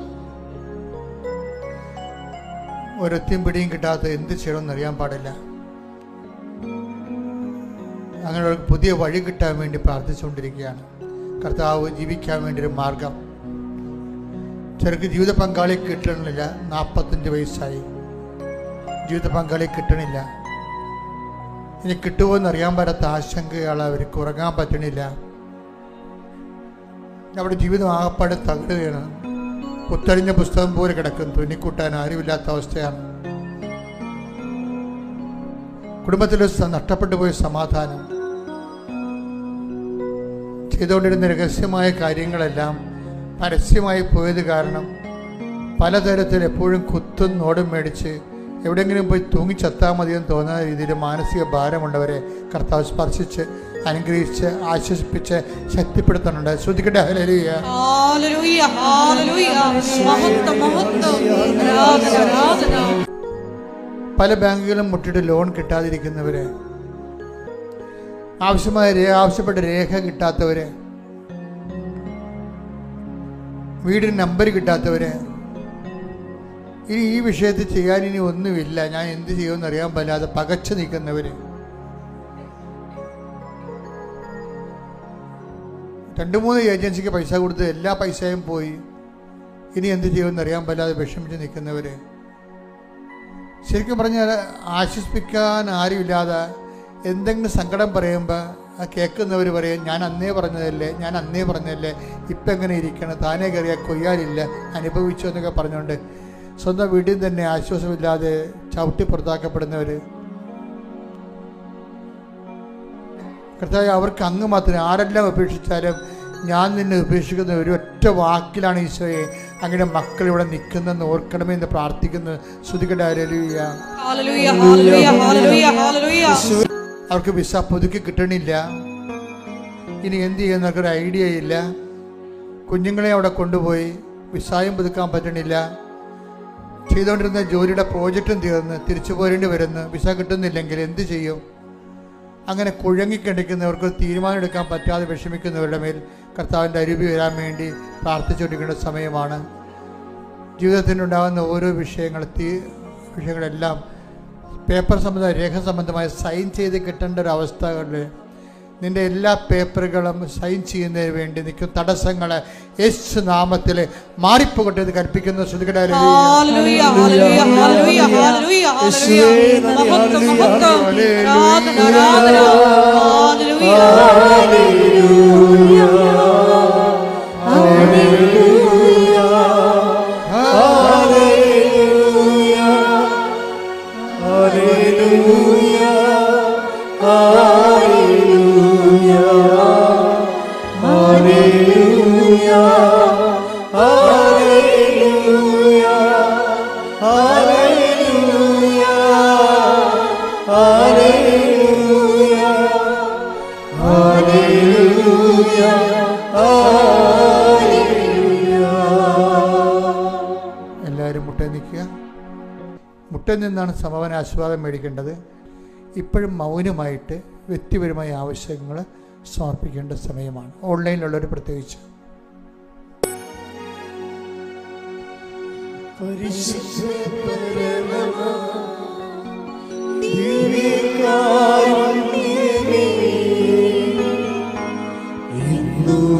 ഒരൊത്തിയും പിടിയും കിട്ടാത്ത എന്ത് ചെയ്യണമെന്ന് അറിയാൻ പാടില്ല. അങ്ങനെ ഒരു പുതിയ വഴി കിട്ടാൻ വേണ്ടി പ്രാർത്ഥിച്ചുകൊണ്ടിരിക്കുകയാണ്. കർത്താവ് ജീവിക്കാൻ വേണ്ടി ഒരു മാർഗം. ചിലർക്ക് ജീവിത പങ്കാളി കിട്ടണില്ല. 45 വയസ്സായി, ജീവിത പങ്കാളി കിട്ടണില്ല. ഇനി കിട്ടുമോ എന്നറിയാൻ പറ്റാത്ത ആശങ്കയാണ്. അവർക്ക് ഉറങ്ങാൻ പറ്റണില്ല. അവിടെ ജീവിതം ആകപ്പാടെ തകരുകയാണ്. പുത്തരിഞ്ഞ പുസ്തകം പോലെ കിടക്കുന്നു. തുന്നിക്കൂട്ടാൻ ആരുമില്ലാത്ത അവസ്ഥയാണ്. കുടുംബത്തിൽ നഷ്ടപ്പെട്ടു പോയ സമാധാനം, ചെയ്തുകൊണ്ടിരുന്ന രഹസ്യമായ കാര്യങ്ങളെല്ലാം പരസ്യമായി പോയത് കാരണം പലതരത്തിൽ എപ്പോഴും കുത്തും നോടും മേടിച്ച് എവിടെയെങ്കിലും പോയി തൂങ്ങിച്ചത്താൽ മതിയെന്ന് തോന്നുന്ന രീതിയിൽ മാനസിക ഭാരമുള്ളവരെ കർത്താവ് സ്പർശിച്ച് അനുഗ്രഹിച്ച് ആശ്വസിപ്പിച്ച് ശക്തിപ്പെടുത്തുന്നുണ്ട്. ശ്രദ്ധിക്കട്ടെ. ഹല്ലേലൂയ. പല ബാങ്കുകളും മുട്ടിട്ട് ലോൺ കിട്ടാതിരിക്കുന്നവരെ, ആവശ്യപ്പെട്ട രേഖ കിട്ടാത്തവരെ, വീടിന് നമ്പർ കിട്ടാത്തവരെ, ഇനി ഈ വിഷയത്തിൽ ചെയ്യാൻ ഇനി ഒന്നുമില്ല, ഞാൻ എന്ത് ചെയ്യുമെന്ന് അറിയാൻ പറ്റാതെ പകച്ചു നിൽക്കുന്നവര്, 2-3 ഏജൻസിക്ക് പൈസ കൊടുത്ത് എല്ലാ പൈസയും പോയി, ഇനി എന്ത് ചെയ്യുമെന്ന് അറിയാൻ പറ്റാതെ വിഷമിച്ച് നിൽക്കുന്നവര്, ശരിക്കും പറഞ്ഞാൽ ആശ്വസിപ്പിക്കാൻ ആരുമില്ലാതെ എന്തെങ്കിലും സങ്കടം പറയുമ്പോൾ ആ കേൾക്കുന്നവർ പറയും, ഞാൻ അന്നേ പറഞ്ഞതല്ലേ, ഇപ്പം എങ്ങനെ ഇരിക്കണം, താനേ കയറിയാൽ കൊയ്യാലില്ല, അനുഭവിച്ചു എന്നൊക്കെ പറഞ്ഞുകൊണ്ട് സ്വന്തം വീട്ടിൽ തന്നെ ആശ്വാസമില്ലാതെ ചവിട്ടി പുറത്താക്കപ്പെടുന്നവർ. കർത്താവേ, അവർക്ക് അങ്ങ് മാത്രമേ, ആരെല്ലാം ഉപേക്ഷിച്ചാലും ഞാൻ നിന്നെ ഉപേക്ഷിക്കുന്ന ഒരു ഒറ്റ വാക്കിലാണ് ഈശോയെ അങ്ങനെ മക്കൾ ഇവിടെ നിൽക്കുന്നെന്ന് ഓർക്കണമേ എന്ന് പ്രാർത്ഥിക്കുന്നു. സ്തുതിക്കട്ടെ. ഹല്ലേലൂയ. അവർക്ക് വിസ പുതുക്കി കിട്ടണില്ല, ഇനി എന്ത് ചെയ്യുന്നവർക്കൊരു ഐഡിയ ഇല്ല. കുഞ്ഞുങ്ങളെ അവിടെ കൊണ്ടുപോയി വിസയും പുതുക്കാൻ പറ്റണില്ല. ചെയ്തുകൊണ്ടിരുന്ന ജോലിയുടെ പ്രോജക്റ്റും തീർന്ന് തിരിച്ചു പോരേണ്ടി വരുന്നു. വിസ കിട്ടുന്നില്ലെങ്കിൽ എന്ത് ചെയ്യും? അങ്ങനെ കുഴങ്ങിക്കിടക്കുന്നവർക്ക് തീരുമാനം എടുക്കാൻ പറ്റാതെ വിഷമിക്കുന്നവരുടെ മേൽ കർത്താവിൻ്റെ അരുവി വരാൻ വേണ്ടി പ്രാർത്ഥിച്ചുകൊണ്ടിരിക്കേണ്ട സമയമാണ്. ജീവിതത്തിനുണ്ടാകുന്ന ഓരോ വിഷയങ്ങളെല്ലാം പേപ്പർ സംബന്ധമായ രേഖ സംബന്ധമായ സൈൻ ചെയ്ത് കിട്ടേണ്ട ഒരു അവസ്ഥകളിൽ നിന്റെ എല്ലാ പേപ്പറുകളും സൈൻ ചെയ്യുന്നതിന് വേണ്ടി നിൽക്കുന്ന തടസ്സങ്ങളെ യേശു നാമത്തിൽ മാറിപ്പോകട്ടെ എന്ന് കൽപ്പിക്കുന്നു. എല്ലാവരും മുട്ട നിൽക്കുക. മുട്ടയിൽ നിന്നാണ് സമാപന ആശീർവാദം മേടിക്കേണ്ടത്. ഇപ്പോഴും മൗനമായിട്ട് വ്യക്തിപരമായ ആവശ്യങ്ങൾ സമർപ്പിക്കേണ്ട സമയമാണ്. ഓൺലൈനിലുള്ളവർ പ്രത്യേകിച്ച്. പരിശുദ്ധ പരമമാ ദിവ്യകാരുണ്യമേ, ഇന്നും